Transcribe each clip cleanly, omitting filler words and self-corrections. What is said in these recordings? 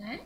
Hah?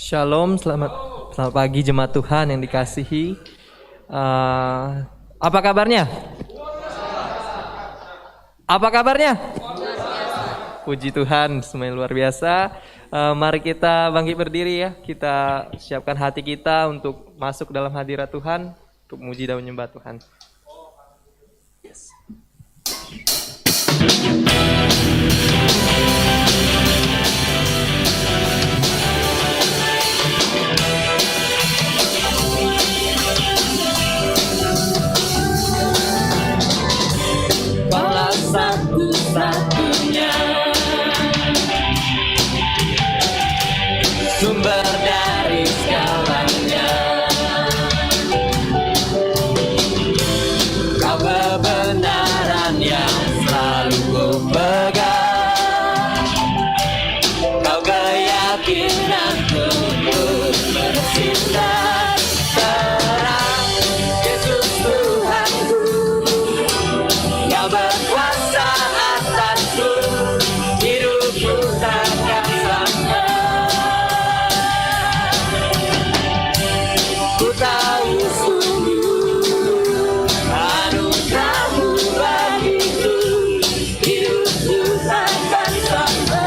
Shalom, selamat pagi jemaat Tuhan yang dikasihi. Apa kabarnya? Apa kabarnya? Puji Tuhan, semuanya luar biasa. Mari kita bangkit berdiri ya. Kita siapkan hati kita untuk masuk dalam hadirat Tuhan, untuk memuji dan menyembah Tuhan. Yes. Satu-satunya sumber dari segalanya, kau kebenaran yang selalu ku pegang, kau keyakinanku untuk bersinar terang. Yesus Tuhanku, kau berkuasa atasku, hidupku takkan sama. Ku tahu sungguh anugerah-Mu bagiku, hidupku takkan sama.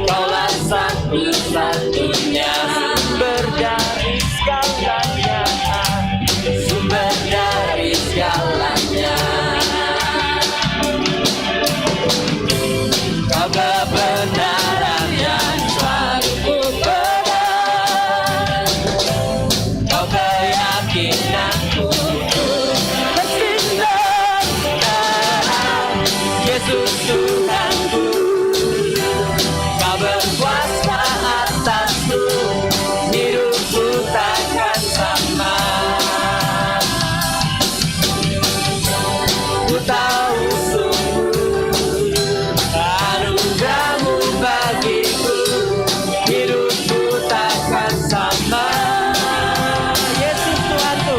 Kaulah satu-satunya sumber dari segalanya, sumber dari segalanya. Kau kebenaran yang selalu ku pegang, kau keyakinanku untuk bersinar terang. Yesus Tuhanku, kau berkuasa atasku, hidupku takkan sama. Ku tahu sungguh anugerah-Mu bagiku, hidupku takkan sama. Yesus Tuhanku,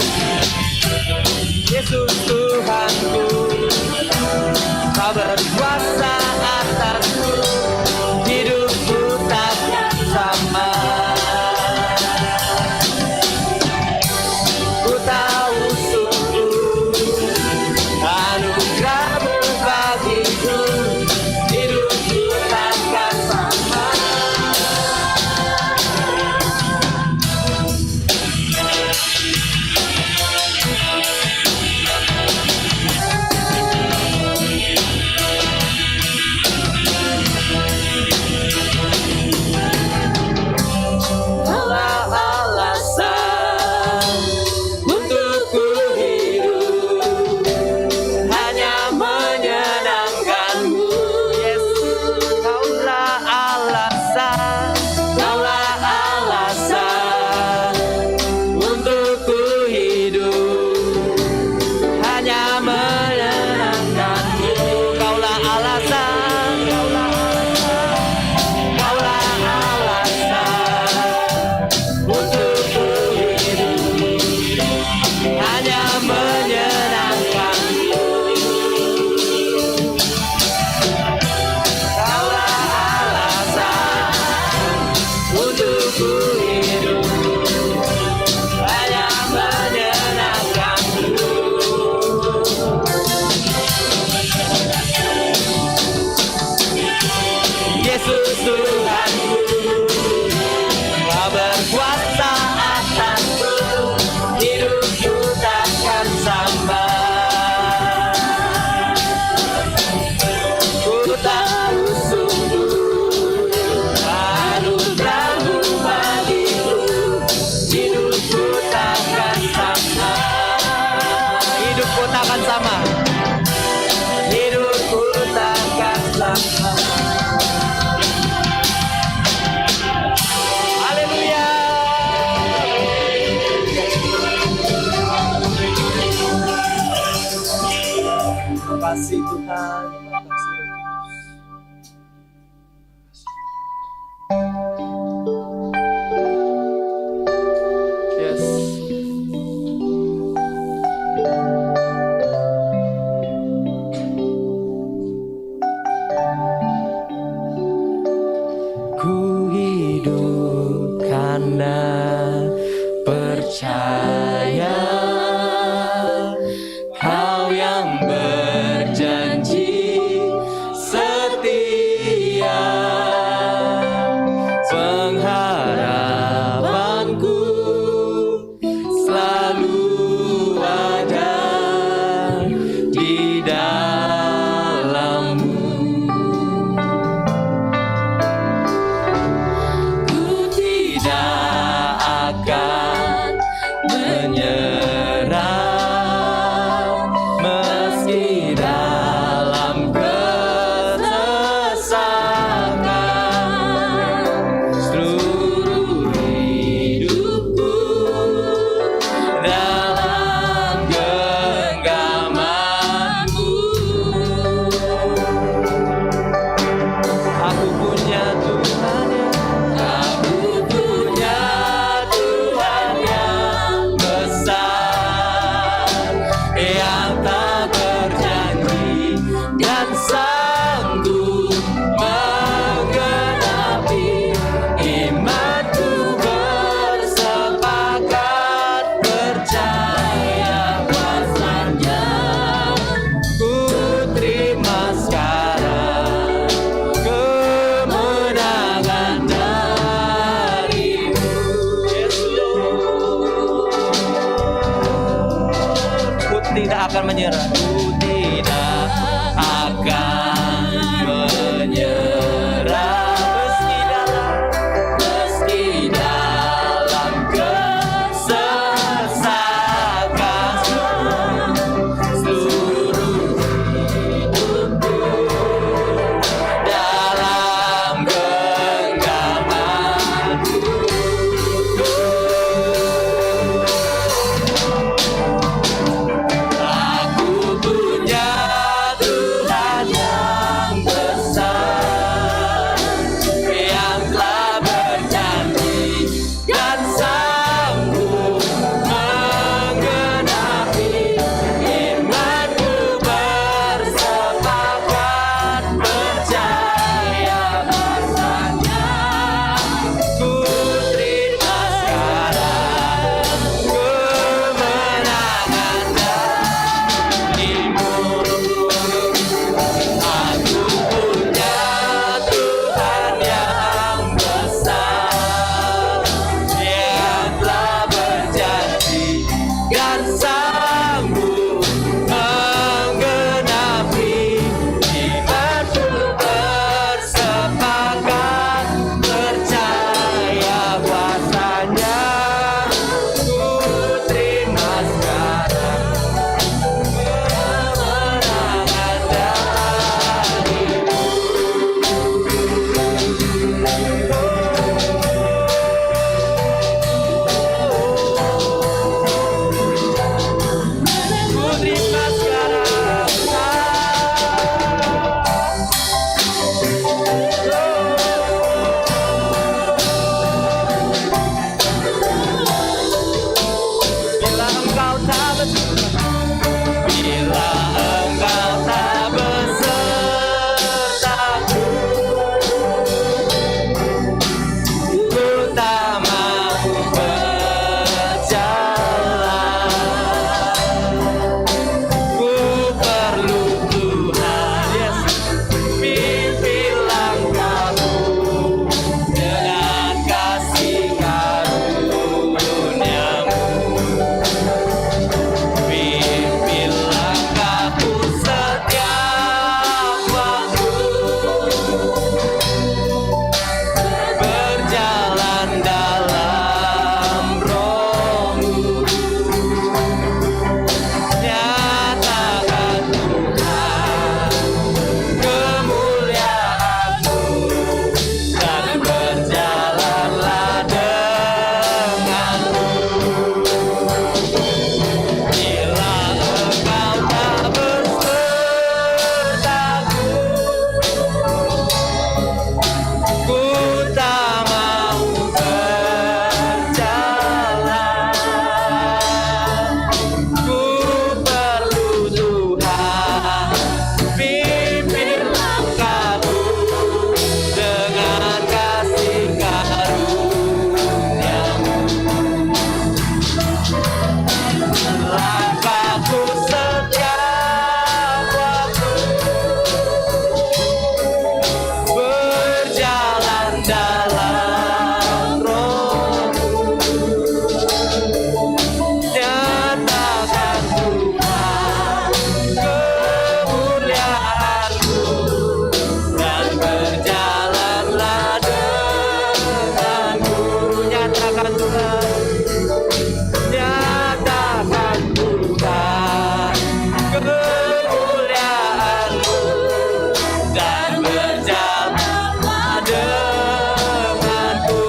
hanya menyenangkan. Kaulah alasan untuk ku hidup, hanya menyenangkan-Mu. Yesus Tuhanku, Kau berkuasa atasku, hidupku takkan sampai. Ku tahu sungguh anugerah-Mu bagiku, hidupku takkan sama. Hidupku takkan sama. Hidupku takkan sama. Haleluya. Terima kasih Tuhan, terima kasih Roh Kudus. Yes. Ku hidup karena percaya Kau yang berjanji setia. Pengharapanku selalu ada di dalam-Mu. Ku tidak akan menyerah meski dalam kesesakan. Seluruh hidupku dalam genggaman-Mu. Aku punya Tuhan yang besar, yang tak berjanji dan sanggup menggenapi. Imanku bersepakat percaya kuasa-Nya. Ku terima sekarang kemenangan dari-Mu, Yesus. Ku tidak akan menyerah. Ku tidak akan menyerah meski dalam kesesakan. Seluruh hidupku dalam genggaman-Mu. Aku punya Tuhan yang besar, kemuliaan-Mu dan berjalanlah denganku.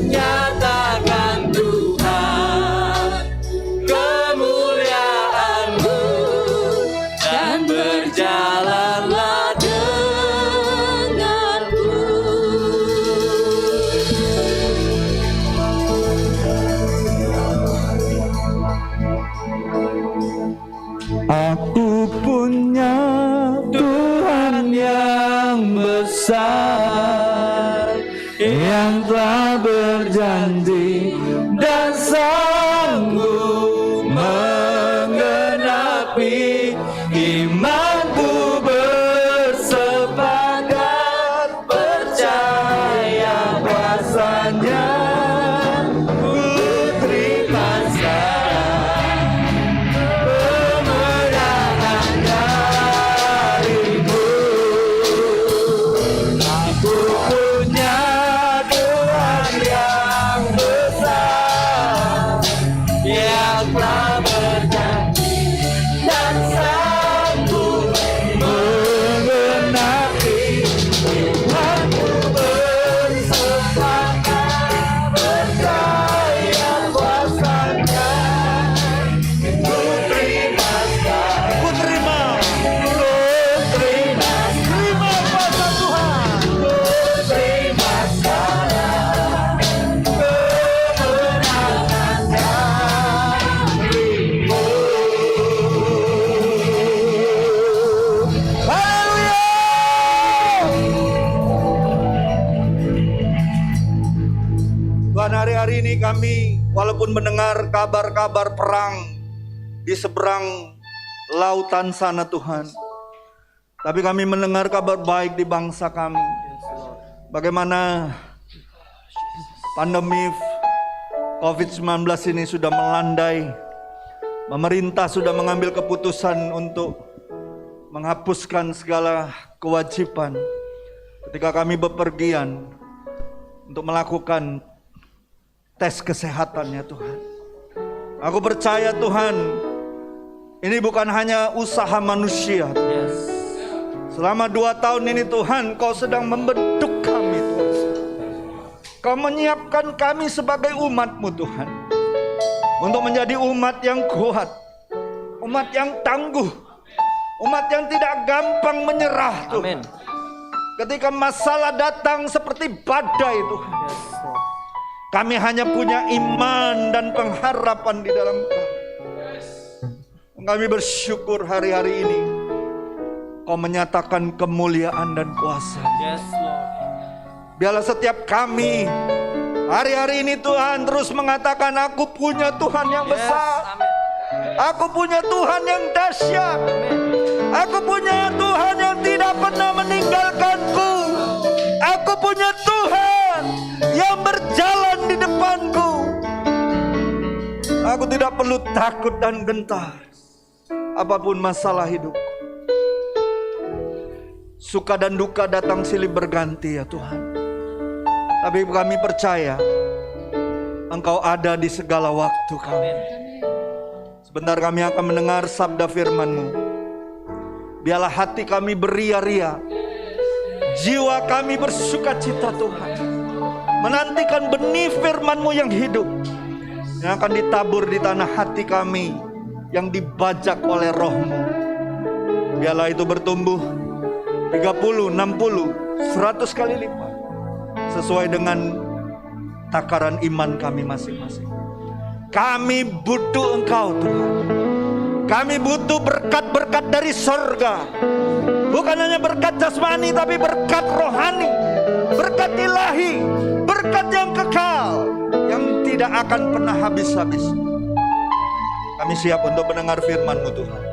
Nyatakan Tuhan kemuliaan-Mu dan berjalanlah denganku. Aku punya Tuhan yang besar, yang telah berjanji dan sanggup menggenapi imanku. Bersepakat percaya kuasanya, ku terima sekarang kemenangan darimu. Aku punya Tuhan yang besar, yang telah berjanji dan sanggup menggenapi imanku. Bersepakat percaya kuasanya, ku terima sekarang. Ku terima kuasa Tuhan. Ku terima sekarang kemenangan darimu. Haleluya! Tuhan, hari-hari ini kami walaupun mendengar kabar-kabar perang di seberang lautan sana Tuhan, tapi kami mendengar kabar baik di bangsa kami. Bagaimana pandemi COVID-19 ini sudah melandai. Pemerintah sudah mengambil keputusan untuk menghapuskan segala kewajiban ketika kami bepergian untuk melakukan tes kesehatan ya Tuhan. Aku percaya Tuhan, ini bukan hanya usaha manusia Tuhan. Selama 2 tahun ini Tuhan, Kau sedang membentuk kami Tuhan. Kau menyiapkan kami sebagai umat-Mu Tuhan, untuk menjadi umat yang kuat, umat yang tangguh, umat yang tidak gampang menyerah Tuhan. Amin. Ketika masalah datang seperti badai Tuhan, kami hanya punya iman dan pengharapan di dalam Kau. Kami bersyukur hari-hari ini Kau menyatakan kemuliaan dan kuasa. Yes, Lord. Biarlah setiap kami hari-hari ini Tuhan terus mengatakan, aku punya Tuhan yang besar. Amin. Aku punya Tuhan yang dahsyat. Aku punya Tuhan yang tidak pernah meninggalkanku. Aku punya Tuhan yang berjalan di depanku. Aku tidak perlu takut dan gentar apapun masalah hidupku. Suka dan duka datang silih berganti ya Tuhan, tapi kami percaya Engkau ada di segala waktu kami. Sebentar kami akan mendengar sabda firman-Mu. Biarlah hati kami beria-ria, jiwa kami bersuka cita Tuhan, menantikan benih firman-Mu yang hidup, yang akan ditabur di tanah hati kami, yang dibajak oleh Roh-Mu. Biarlah itu bertumbuh 30, 60, 100 kali lipat, sesuai dengan takaran iman kami masing-masing. Kami butuh Engkau Tuhan. Kami butuh berkat-berkat dari sorga. Bukan hanya berkat jasmani, tapi berkat rohani, berkat ilahi, berkat yang kekal, yang tidak akan pernah habis-habis. Kami siap untuk mendengar firman-Mu Tuhan.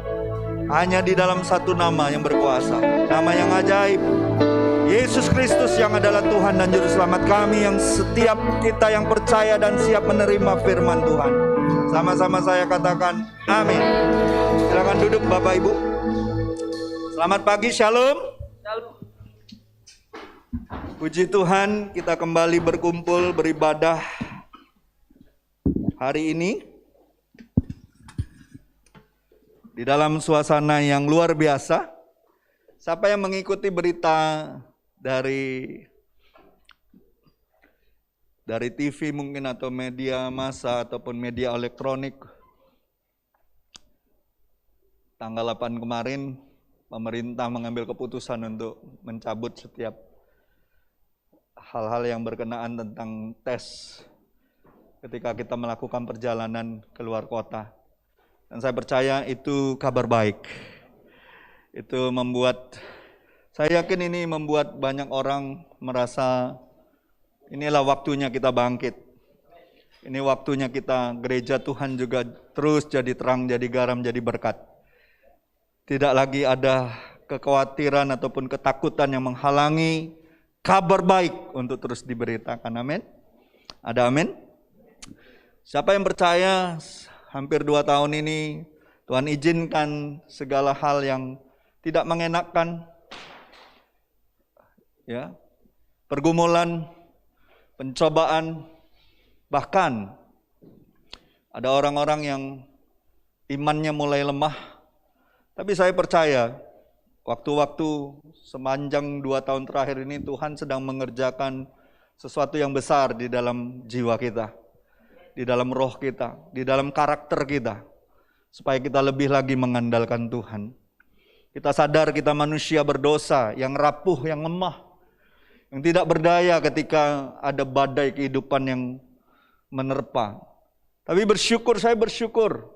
Hanya di dalam satu nama yang berkuasa, nama yang ajaib, Yesus Kristus yang adalah Tuhan dan Juru Selamat kami, yang setiap kita yang percaya dan siap menerima firman Tuhan. Sama-sama saya katakan amin. Silakan duduk Bapak Ibu. Selamat pagi, shalom. Puji Tuhan, kita kembali berkumpul beribadah hari ini. di dalam suasana yang luar biasa. Siapa yang mengikuti berita dari TV mungkin atau media massa ataupun media elektronik, tanggal 8 kemarin pemerintah mengambil keputusan untuk mencabut setiap hal-hal yang berkenaan tentang tes ketika kita melakukan perjalanan keluar kota. Dan saya percaya itu kabar baik. Itu saya yakin ini membuat banyak orang merasa inilah waktunya kita bangkit. Ini waktunya kita gereja Tuhan juga terus jadi terang, jadi garam, jadi berkat. Tidak lagi ada kekhawatiran ataupun ketakutan yang menghalangi kabar baik untuk terus diberitakan. Amin. Ada amin? Siapa yang percaya hampir 2 tahun ini Tuhan izinkan segala hal yang tidak mengenakkan, ya, pergumulan, pencobaan, bahkan ada orang-orang yang imannya mulai lemah. Tapi saya percaya waktu-waktu sepanjang 2 tahun terakhir ini Tuhan sedang mengerjakan sesuatu yang besar di dalam jiwa kita, di dalam roh kita, di dalam karakter kita, supaya kita lebih lagi mengandalkan Tuhan. Kita sadar kita manusia berdosa, yang rapuh, yang lemah, yang tidak berdaya ketika ada badai kehidupan yang menerpa. Tapi saya bersyukur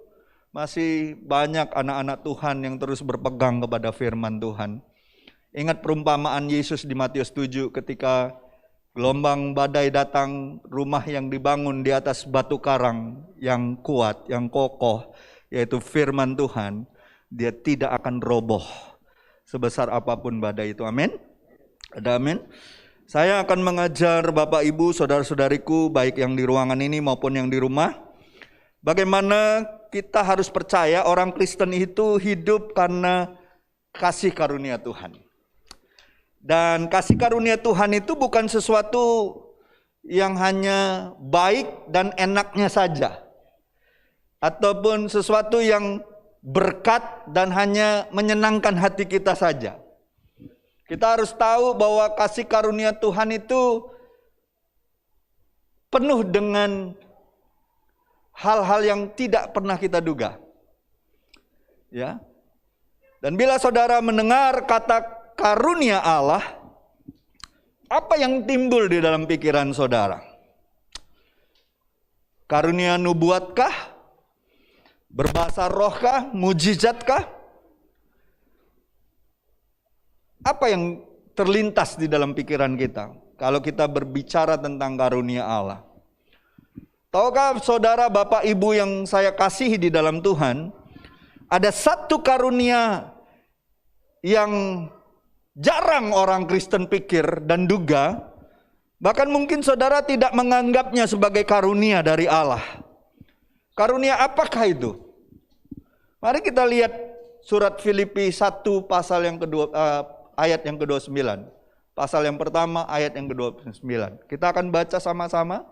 masih banyak anak-anak Tuhan yang terus berpegang kepada firman Tuhan. Ingat perumpamaan Yesus di Matius 7 ketika gelombang badai datang, rumah yang dibangun di atas batu karang yang kuat, yang kokoh, yaitu firman Tuhan, dia tidak akan roboh sebesar apapun badai itu. Amin. Ada amin. Saya akan mengajar Bapak Ibu, saudara-saudariku, baik yang di ruangan ini maupun yang di rumah, bagaimana kita harus percaya orang Kristen itu hidup karena kasih karunia Tuhan. Dan kasih karunia Tuhan itu bukan sesuatu yang hanya baik dan enaknya saja, ataupun sesuatu yang berkat dan hanya menyenangkan hati kita saja. Kita harus tahu bahwa kasih karunia Tuhan itu penuh dengan hal-hal yang tidak pernah kita duga. Ya. Dan bila saudara mendengar kata karunia Allah, apa yang timbul di dalam pikiran saudara? Karunia nubuatkah? Berbahasa rohkah? Mujizat-kah? Apa yang terlintas di dalam pikiran kita kalau kita berbicara tentang karunia Allah? Tahukah saudara, Bapak Ibu yang saya kasihi di dalam Tuhan, ada satu karunia yang jarang orang Kristen pikir dan duga, bahkan mungkin saudara tidak menganggapnya sebagai karunia dari Allah. Karunia apakah itu? Mari kita lihat surat Filipi 1 pasal yang kedua, ayat yang ke-29. Pasal yang pertama ayat yang ke-29. Kita akan baca sama-sama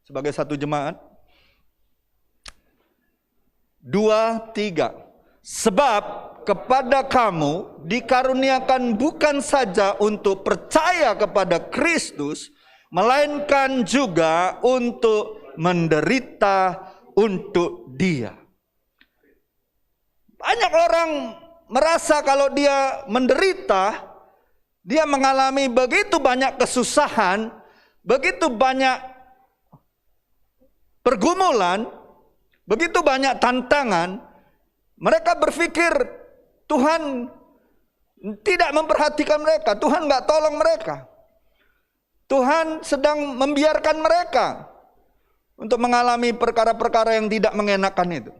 sebagai satu jemaat. 2, 3. Sebab kepada kamu dikaruniakan bukan saja untuk percaya kepada Kristus, melainkan juga untuk menderita untuk Dia. Banyak orang merasa kalau dia menderita, dia mengalami begitu banyak kesusahan, begitu banyak pergumulan, begitu banyak tantangan. Mereka berpikir Tuhan tidak memperhatikan mereka, Tuhan nggak tolong mereka. Tuhan sedang membiarkan mereka untuk mengalami perkara-perkara yang tidak mengenakan itu.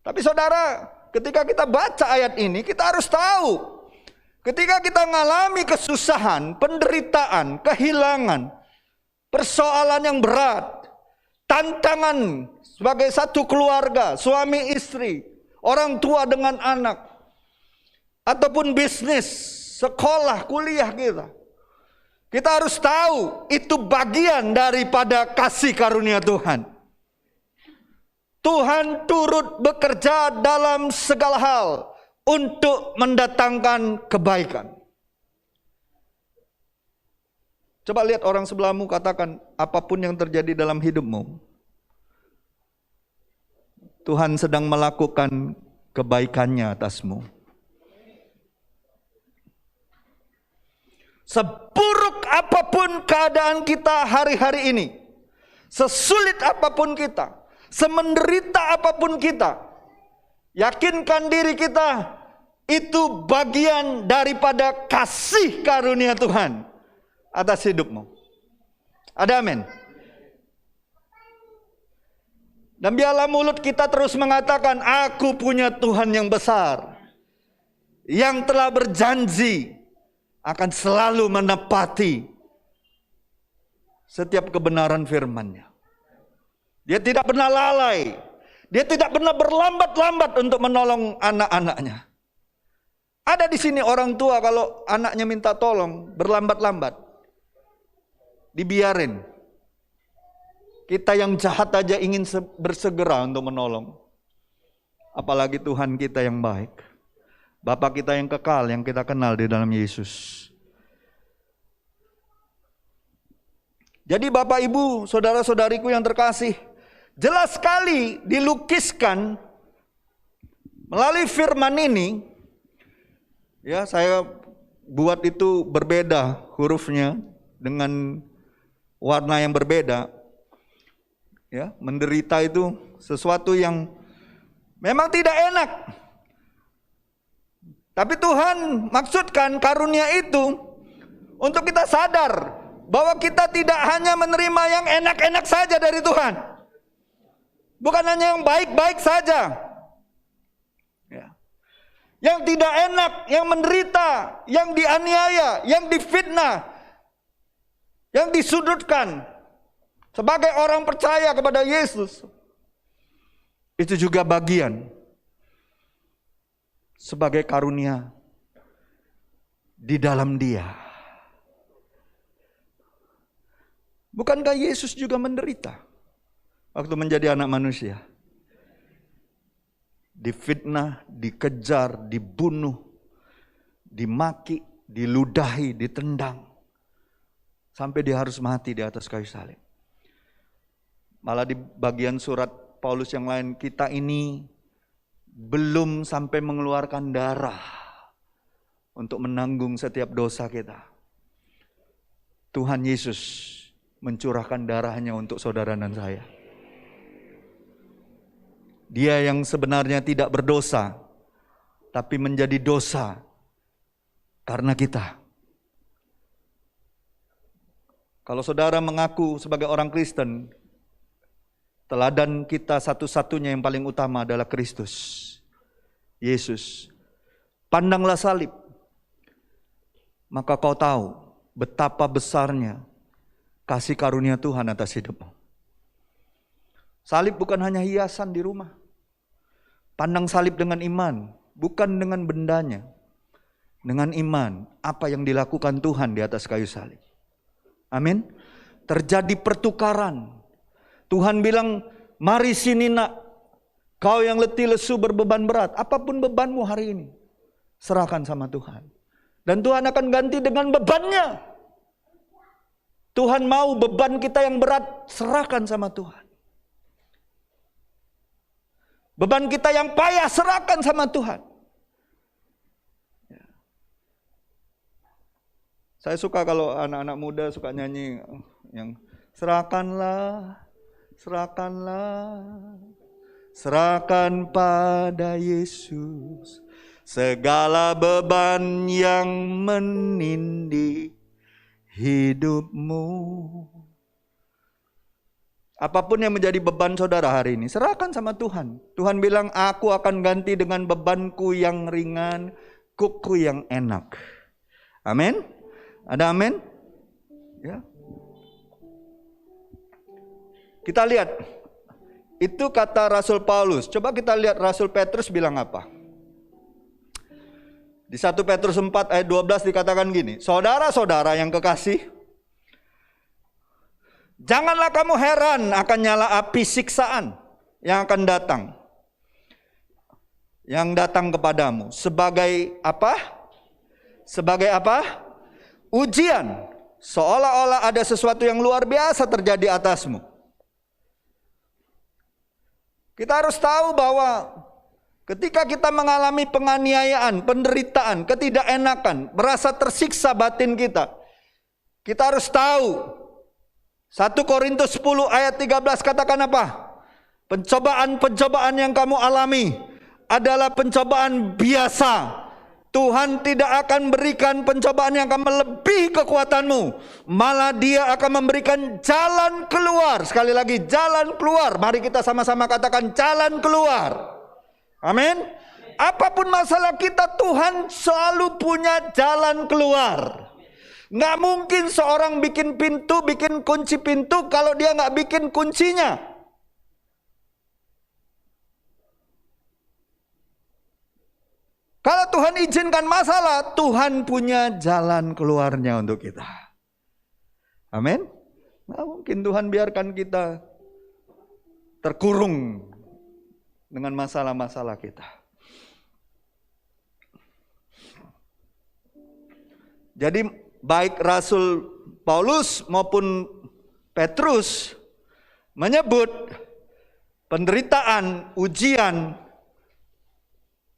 Tapi saudara, ketika kita baca ayat ini, kita harus tahu, ketika kita mengalami kesusahan, penderitaan, kehilangan, persoalan yang berat, tantangan sebagai satu keluarga, suami istri, orang tua dengan anak, ataupun bisnis, sekolah, kuliah kita, kita harus tahu itu bagian daripada kasih karunia Tuhan. Tuhan turut bekerja dalam segala hal untuk mendatangkan kebaikan. Coba lihat orang sebelahmu, katakan, apapun yang terjadi dalam hidupmu, Tuhan sedang melakukan kebaikannya atasmu. Seburuk apapun keadaan kita hari-hari ini, sesulit apapun kita, semenderita apapun kita, yakinkan diri kita, itu bagian daripada kasih karunia Tuhan atas hidupmu. Ada amin. Dan biarlah mulut kita terus mengatakan, aku punya Tuhan yang besar, yang telah berjanji akan selalu menepati setiap kebenaran firman-Nya. Dia tidak pernah lalai. Dia tidak pernah berlambat-lambat untuk menolong anak-anaknya. Ada di sini orang tua kalau anaknya minta tolong, berlambat-lambat, dibiarin. Kita yang jahat aja ingin bersegera untuk menolong. Apalagi Tuhan kita yang baik. Bapa kita yang kekal, yang kita kenal di dalam Yesus. Jadi Bapak Ibu, saudara-saudariku yang terkasih, jelas sekali dilukiskan melalui firman ini. Ya, saya buat itu berbeda hurufnya dengan warna yang berbeda. Ya, menderita itu sesuatu yang memang tidak enak. Tapi Tuhan maksudkan karunia itu untuk kita sadar bahwa kita tidak hanya menerima yang enak-enak saja dari Tuhan. Bukan hanya yang baik-baik saja. Ya. Yang tidak enak, yang menderita, yang dianiaya, yang difitnah, yang disudutkan. Sebagai orang percaya kepada Yesus, itu juga bagian sebagai karunia di dalam Dia. Bukankah Yesus juga menderita waktu menjadi anak manusia? Difitnah, dikejar, dibunuh, dimaki, diludahi, ditendang, sampai Dia harus mati di atas kayu salib. Malah di bagian surat Paulus yang lain, kita ini belum sampai mengeluarkan darah untuk menanggung setiap dosa kita. Tuhan Yesus mencurahkan darahnya untuk saudara dan saya. Dia yang sebenarnya tidak berdosa, tapi menjadi dosa karena kita. Kalau saudara mengaku sebagai orang Kristen, teladan kita satu-satunya yang paling utama adalah Kristus, Yesus. Pandanglah salib, maka kau tahu betapa besarnya kasih karunia Tuhan atas hidupmu. Salib bukan hanya hiasan di rumah. Pandang salib dengan iman, bukan dengan bendanya. Dengan iman, apa yang dilakukan Tuhan di atas kayu salib. Amin. Terjadi pertukaran. Tuhan bilang, mari sini nak, kau yang letih lesu berbeban berat, apapun bebanmu hari ini, serahkan sama Tuhan. Dan Tuhan akan ganti dengan bebannya. Tuhan mau beban kita yang berat, serahkan sama Tuhan. Beban kita yang payah, serahkan sama Tuhan. Saya suka kalau anak-anak muda suka nyanyi yang serahkanlah, serahkanlah, serahkan pada Yesus segala beban yang menindih hidupmu. Apapun yang menjadi beban saudara hari ini, serahkan sama Tuhan. Tuhan bilang, aku akan ganti dengan bebanku yang ringan, kuku yang enak. Amin? Ada amin? Ya. Kita lihat, itu kata Rasul Paulus. Coba kita lihat Rasul Petrus bilang apa. Di 1 Petrus 4 ayat 12 dikatakan gini, saudara-saudara yang kekasih, janganlah kamu heran akan nyala api siksaan yang akan datang. Yang datang kepadamu sebagai apa? Sebagai apa? Ujian. Seolah-olah ada sesuatu yang luar biasa terjadi atasmu. Kita harus tahu bahwa ketika kita mengalami penganiayaan, penderitaan, ketidakenakan, merasa tersiksa batin kita, kita harus tahu 1 Korintus 10 ayat 13 katakan apa? Pencobaan-pencobaan yang kamu alami adalah pencobaan biasa. Tuhan tidak akan berikan pencobaan yang akan melebihi kekuatanmu. Malah Dia akan memberikan jalan keluar. Sekali lagi, jalan keluar. Mari kita sama-sama katakan jalan keluar. Amin. Apapun masalah kita, Tuhan selalu punya jalan keluar. Nggak mungkin seorang bikin pintu, bikin kunci pintu kalau dia nggak bikin kuncinya. Kalau Tuhan izinkan masalah, Tuhan punya jalan keluarnya untuk kita. Amin. Nggak mungkin Tuhan biarkan kita terkurung dengan masalah-masalah kita. Jadi baik Rasul Paulus maupun Petrus menyebut penderitaan, ujian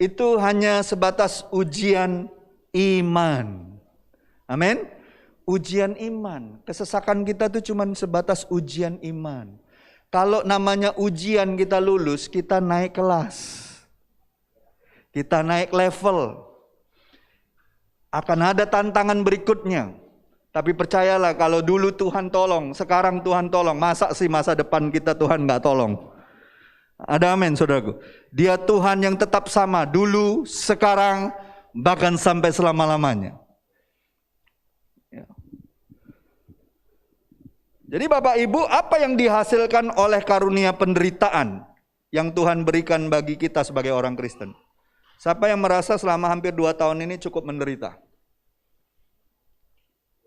itu hanya sebatas ujian iman. Amin. Ujian iman. Kesesakan kita itu cuma sebatas ujian iman. Kalau namanya ujian kita lulus, kita naik kelas. Kita naik level. Akan ada tantangan berikutnya. Tapi percayalah kalau dulu Tuhan tolong, sekarang Tuhan tolong. Masa sih masa depan kita Tuhan gak tolong? Ada amin saudaraku. Dia Tuhan yang tetap sama dulu, sekarang, bahkan sampai selama-lamanya. Ya. Jadi Bapak Ibu, apa yang dihasilkan oleh karunia penderitaan yang Tuhan berikan bagi kita sebagai orang Kristen? Siapa yang merasa selama hampir 2 tahun ini cukup menderita?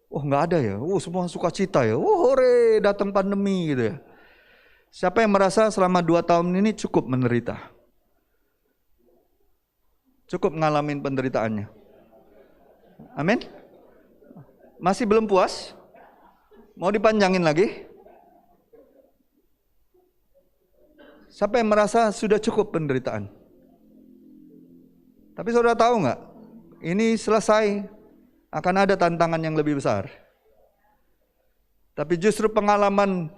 Oh nggak ada ya, semua sukacita ya, hore datang pandemi gitu ya. Siapa yang merasa selama 2 tahun ini cukup menderita? Cukup ngalamin penderitaannya? Amin? Masih belum puas? Mau dipanjangin lagi? Siapa yang merasa sudah cukup penderitaan? Tapi saudara tahu nggak? Ini selesai, akan ada tantangan yang lebih besar. Tapi justru pengalaman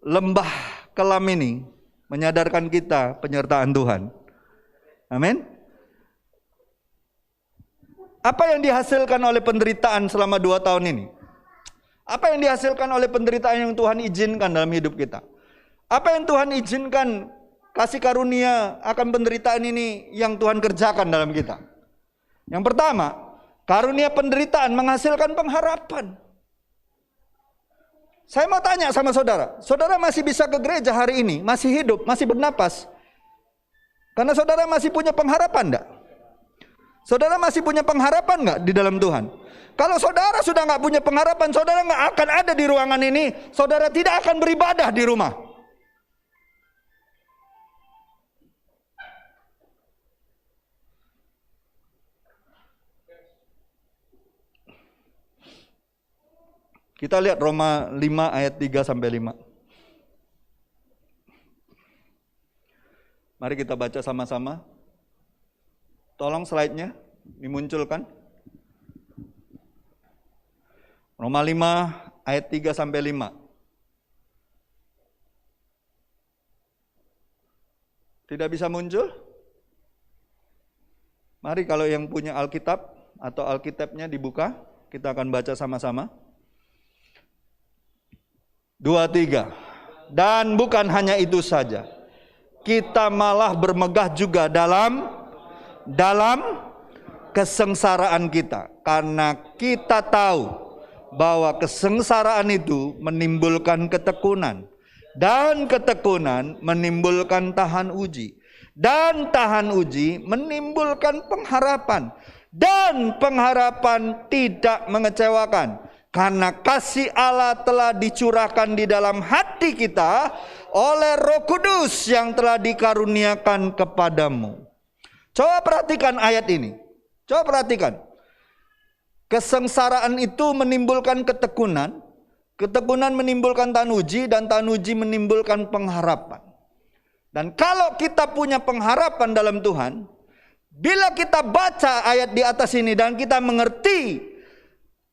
lembah kelam ini menyadarkan kita penyertaan Tuhan. Amin. Apa yang dihasilkan oleh penderitaan selama 2 tahun ini? Apa yang dihasilkan oleh penderitaan yang Tuhan izinkan dalam hidup kita? Apa yang Tuhan izinkan kasih karunia akan penderitaan ini yang Tuhan kerjakan dalam kita? Yang pertama, karunia penderitaan menghasilkan pengharapan. Saya mau tanya sama saudara, saudara masih bisa ke gereja hari ini, masih hidup, masih bernapas, karena saudara masih punya pengharapan enggak? Saudara masih punya pengharapan enggak di dalam Tuhan? Kalau saudara sudah enggak punya pengharapan, saudara enggak akan ada di ruangan ini, saudara tidak akan beribadah di rumah. Kita lihat Roma 5 ayat 3 sampai 5. Mari kita baca sama-sama. Tolong slide-nya dimunculkan. Roma 5 ayat 3 sampai 5. Tidak bisa muncul? Mari kalau yang punya Alkitab atau Alkitabnya dibuka, kita akan baca sama-sama. 2, 3. Dan bukan hanya itu saja, kita malah bermegah juga dalam kesengsaraan kita, karena kita tahu bahwa kesengsaraan itu menimbulkan ketekunan, dan ketekunan menimbulkan tahan uji, dan tahan uji menimbulkan pengharapan, dan pengharapan tidak mengecewakan. Karena kasih Allah telah dicurahkan di dalam hati kita oleh Roh Kudus yang telah dikaruniakan kepadamu. Coba perhatikan ayat ini. Coba perhatikan. Kesengsaraan itu menimbulkan ketekunan. Ketekunan menimbulkan tanuji, dan tanuji menimbulkan pengharapan. Dan kalau kita punya pengharapan dalam Tuhan, bila kita baca ayat di atas ini dan kita mengerti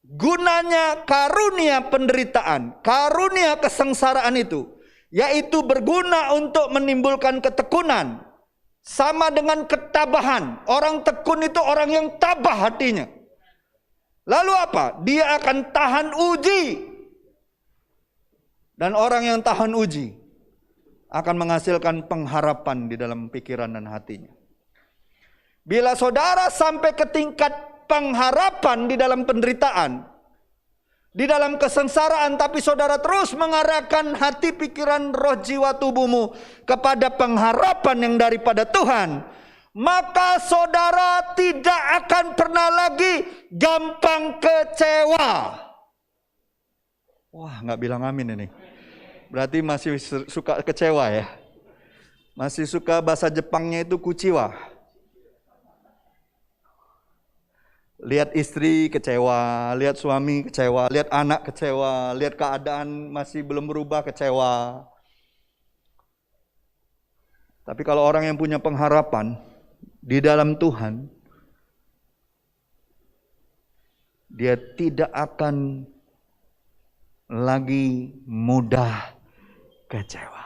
gunanya karunia penderitaan, karunia kesengsaraan itu, yaitu berguna untuk menimbulkan ketekunan, sama dengan ketabahan. Orang tekun itu orang yang tabah hatinya. Lalu apa? Dia akan tahan uji. Dan orang yang tahan uji akan menghasilkan pengharapan di dalam pikiran dan hatinya. Bila saudara sampai ke tingkat pengharapan di dalam penderitaan, di dalam kesengsaraan, tapi saudara terus mengarahkan hati, pikiran, roh, jiwa, tubuhmu kepada pengharapan yang daripada Tuhan, maka saudara tidak akan pernah lagi gampang kecewa. Wah, nggak bilang amin ini. Berarti masih suka kecewa ya. Masih suka bahasa Jepangnya itu kuciwa. Lihat istri kecewa, lihat suami kecewa, lihat anak kecewa, lihat keadaan masih belum berubah kecewa. Tapi kalau orang yang punya pengharapan di dalam Tuhan, dia tidak akan lagi mudah kecewa.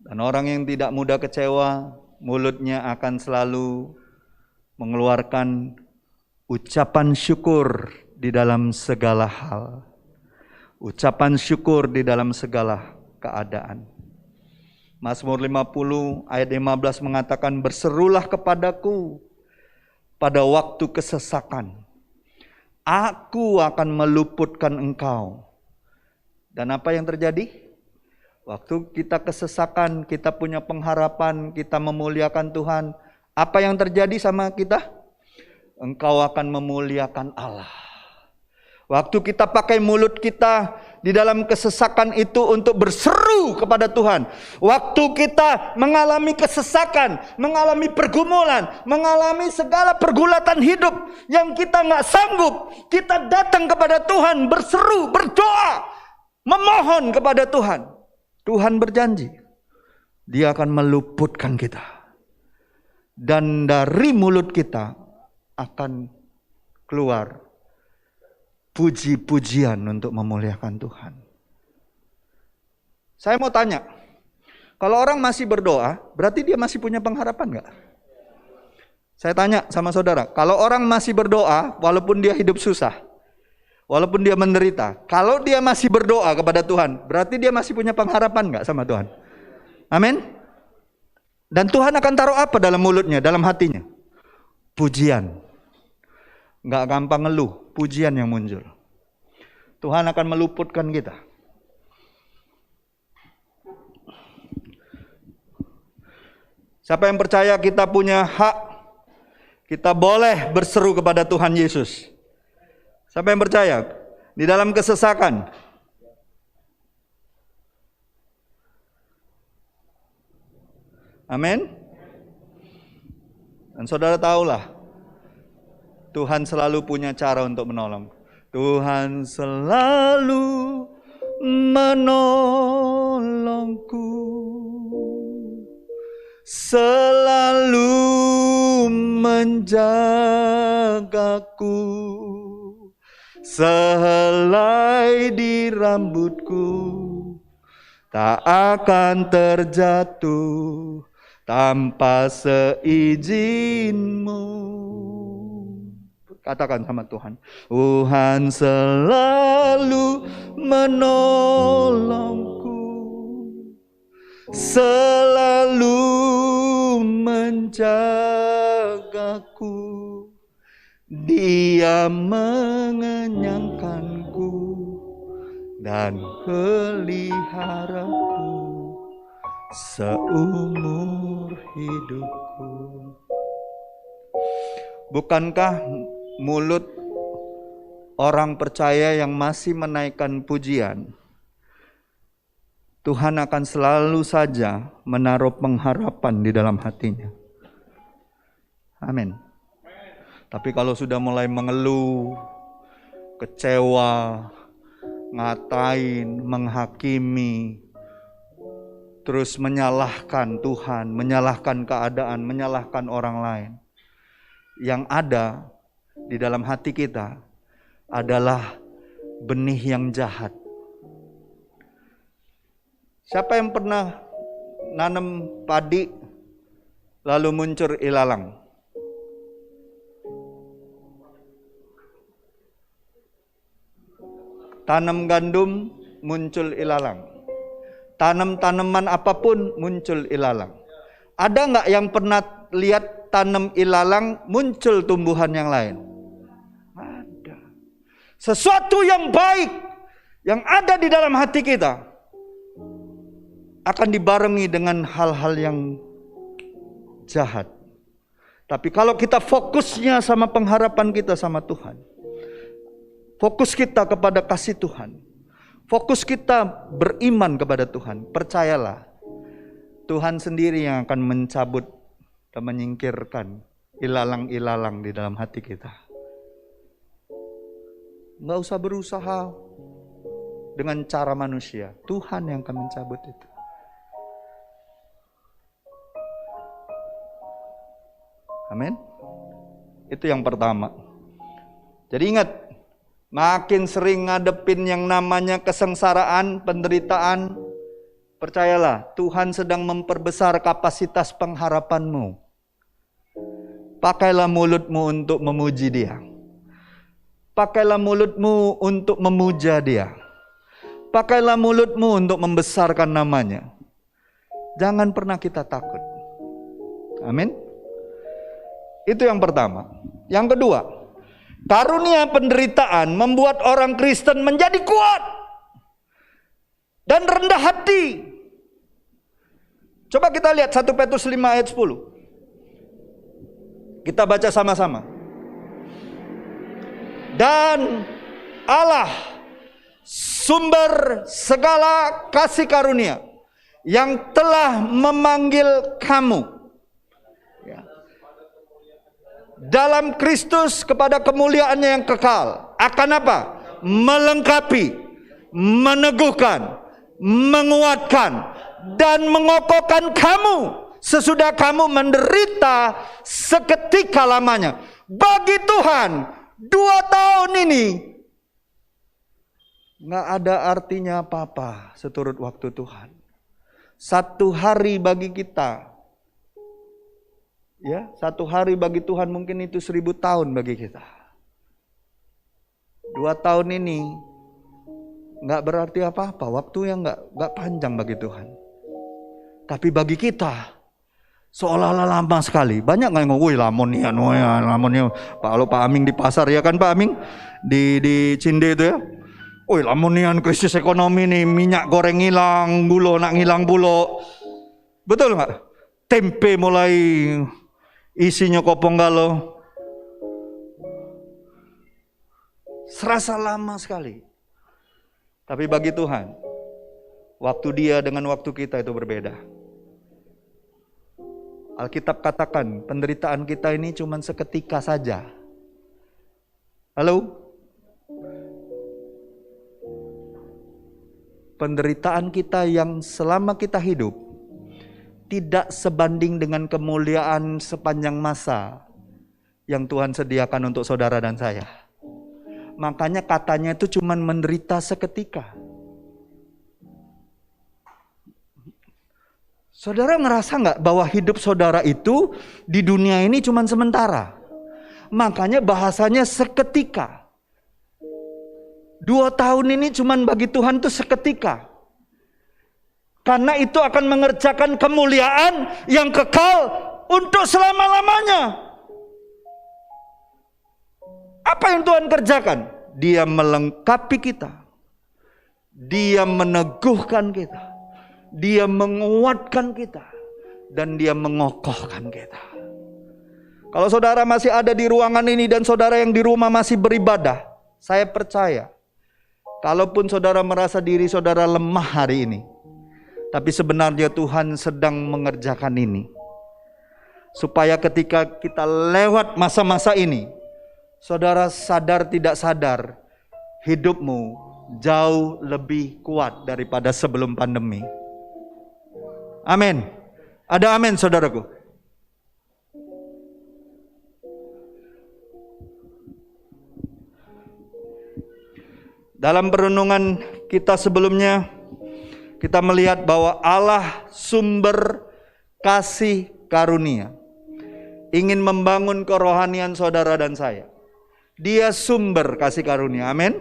Dan orang yang tidak mudah kecewa, mulutnya akan selalu mengeluarkan ucapan syukur di dalam segala hal. Ucapan syukur di dalam segala keadaan. Mazmur 50 ayat 15 mengatakan, berserulah kepadaku pada waktu kesesakan. Aku akan meluputkan engkau. Dan apa yang terjadi? Waktu kita kesesakan, kita punya pengharapan, kita memuliakan Tuhan. Apa yang terjadi sama kita? Engkau akan memuliakan Allah. Waktu kita pakai mulut kita di dalam kesesakan itu untuk berseru kepada Tuhan. Waktu kita mengalami kesesakan, mengalami pergumulan, mengalami segala pergulatan hidup yang kita nggak sanggup, kita datang kepada Tuhan, berseru, berdoa, memohon kepada Tuhan. Tuhan berjanji, Dia akan meluputkan kita. Dan dari mulut kita akan keluar puji-pujian untuk memuliakan Tuhan. Saya mau tanya, kalau orang masih berdoa, berarti dia masih punya pengharapan nggak? Saya tanya sama saudara, kalau orang masih berdoa, walaupun dia hidup susah, walaupun dia menderita, kalau dia masih berdoa kepada Tuhan, berarti dia masih punya pengharapan nggak sama Tuhan? Amin. Dan Tuhan akan taruh apa dalam mulutnya, dalam hatinya? Pujian. Nggak gampang ngeluh, pujian yang muncul. Tuhan akan meluputkan kita. Siapa yang percaya kita punya hak, kita boleh berseru kepada Tuhan Yesus. Siapa yang percaya? Di dalam kesesakan. Amin. Dan saudara tahulah, Tuhan selalu punya cara untuk menolong. Tuhan selalu menolongku, selalu menjagaku, sehelai di rambutku tak akan terjatuh tanpa seizinmu. Katakan sama Tuhan, Tuhan selalu menolongku, selalu menjagaku, Dia mengenyangkanku dan peliharaku seumur hidupku. Bukankah mulut orang percaya yang masih menaikkan pujian, Tuhan akan selalu saja menaruh pengharapan di dalam hatinya. Amin. Tapi kalau sudah mulai mengeluh, kecewa, ngatain, menghakimi, terus menyalahkan Tuhan, menyalahkan keadaan, menyalahkan orang lain, yang ada di dalam hati kita adalah benih yang jahat. Siapa yang pernah nanam padi lalu muncul ilalang? Tanam gandum muncul ilalang. Tanam tanaman apapun muncul ilalang. Ada nggak yang pernah lihat tanam ilalang muncul tumbuhan yang lain? Ada. Sesuatu yang baik yang ada di dalam hati kita akan dibarengi dengan hal-hal yang jahat. Tapi kalau kita fokusnya sama pengharapan kita sama Tuhan, fokus kita kepada kasih Tuhan, fokus kita beriman kepada Tuhan, percayalah Tuhan sendiri yang akan mencabut dan menyingkirkan ilalang-ilalang di dalam hati kita. Nggak usah berusaha dengan cara manusia, Tuhan yang akan mencabut itu. Amin. Itu yang pertama. Jadi ingat, makin sering ngadepin yang namanya kesengsaraan, penderitaan, percayalah Tuhan sedang memperbesar kapasitas pengharapanmu. Pakailah mulutmu untuk memuji Dia. Pakailah mulutmu untuk memuja Dia. Pakailah mulutmu untuk membesarkan namanya. Jangan pernah kita takut. Amin. Itu yang pertama. Yang kedua, karunia penderitaan membuat orang Kristen menjadi kuat dan rendah hati. Coba kita lihat 1 Petrus 5 ayat 10. Kita baca sama-sama. Dan Allah, sumber segala kasih karunia, yang telah memanggil kamu dalam Kristus kepada kemuliaannya yang kekal, akan apa? Melengkapi, meneguhkan, menguatkan, dan mengokohkan kamu sesudah kamu menderita seketika lamanya. Bagi Tuhan, 2 tahun ini nggak ada artinya apa-apa seturut waktu Tuhan. 1 hari bagi kita, ya, 1 hari bagi Tuhan mungkin itu 1000 tahun bagi kita. 2 tahun ini nggak berarti apa-apa, waktu yang nggak panjang bagi Tuhan. Tapi bagi kita seolah-olah lama sekali. Banyak nggak yang ngomong, wih lamonian, lamonian. Kalau Pak Aming di pasar, ya kan Pak Aming di Cinde itu ya. Wih lamonian, krisis ekonomi nih, minyak goreng hilang, gula nak ngilang pula. Betul nggak? Tempe mulai isinya kopong galau. Serasa lama sekali. Tapi bagi Tuhan, waktu Dia dengan waktu kita itu berbeda. Alkitab katakan, penderitaan kita ini cuma seketika saja. Halo? Penderitaan kita yang selama kita hidup tidak sebanding dengan kemuliaan sepanjang masa yang Tuhan sediakan untuk saudara dan saya. Makanya katanya itu cuma menderita seketika. Saudara ngerasa nggak bahwa hidup saudara itu di dunia ini cuma sementara? Makanya bahasanya seketika. 2 tahun ini cuma bagi Tuhan itu seketika. Karena itu akan mengerjakan kemuliaan yang kekal untuk selama-lamanya. Apa yang Tuhan kerjakan? Dia melengkapi kita. Dia meneguhkan kita. Dia menguatkan kita. Dan Dia mengokohkan kita. Kalau saudara masih ada di ruangan ini dan saudara yang di rumah masih beribadah, saya percaya, kalaupun saudara merasa diri saudara lemah hari ini, tapi sebenarnya Tuhan sedang mengerjakan ini. Supaya ketika kita lewat masa-masa ini, saudara sadar tidak sadar, hidupmu jauh lebih kuat daripada sebelum pandemi. Amin. Ada amin, saudaraku. Dalam perenungan kita sebelumnya, kita melihat bahwa Allah sumber kasih karunia ingin membangun kerohanian saudara dan saya. Dia sumber kasih karunia, amin.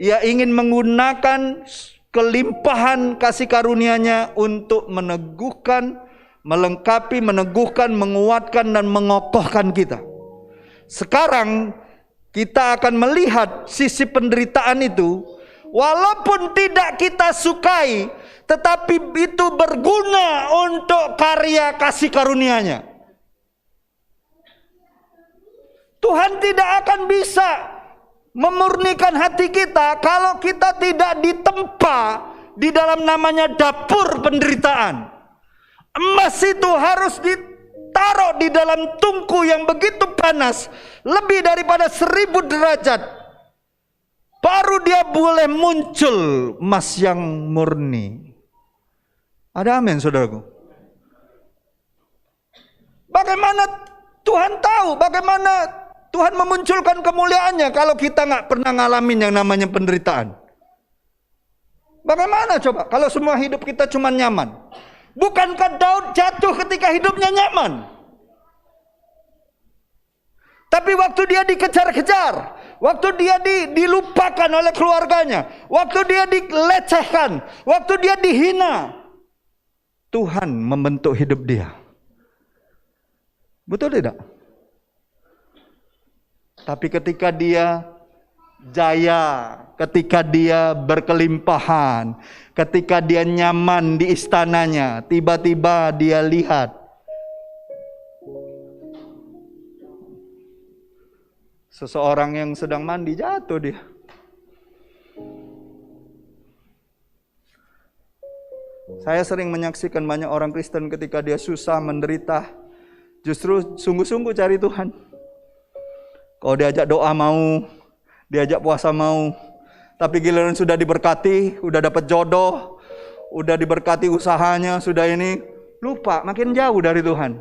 Ia ingin menggunakan kelimpahan kasih karunia-Nya untuk meneguhkan, melengkapi, meneguhkan, menguatkan, dan mengokohkan kita. Sekarang kita akan melihat sisi penderitaan itu, walaupun tidak kita sukai, tetapi itu berguna untuk karya kasih karunia-Nya. Tuhan tidak akan bisa memurnikan hati kita kalau kita tidak ditempa di dalam namanya dapur penderitaan. Emas itu harus ditaruh di dalam tungku yang begitu panas, lebih daripada 1000 derajat. Baru dia boleh muncul emas yang murni. Ada amin, saudaraku? Bagaimana Tuhan tahu? Bagaimana Tuhan memunculkan kemuliaannya kalau kita nggak pernah ngalamin yang namanya penderitaan? Bagaimana coba kalau semua hidup kita cuma nyaman? Bukankah Daud jatuh ketika hidupnya nyaman? Tapi waktu dia dikejar-kejar, waktu dia dilupakan oleh keluarganya, waktu dia dilecehkan, waktu dia dihina, Tuhan membentuk hidup dia. Betul tidak? Tapi ketika dia jaya, ketika dia berkelimpahan, ketika dia nyaman di istananya, tiba-tiba dia lihat seseorang yang sedang mandi, jatuh dia. Saya sering menyaksikan banyak orang Kristen ketika dia susah, menderita, justru sungguh-sungguh cari Tuhan. Kalau diajak doa mau, diajak puasa mau, tapi giliran sudah diberkati, udah dapat jodoh, udah diberkati usahanya, sudah ini, lupa, makin jauh dari Tuhan.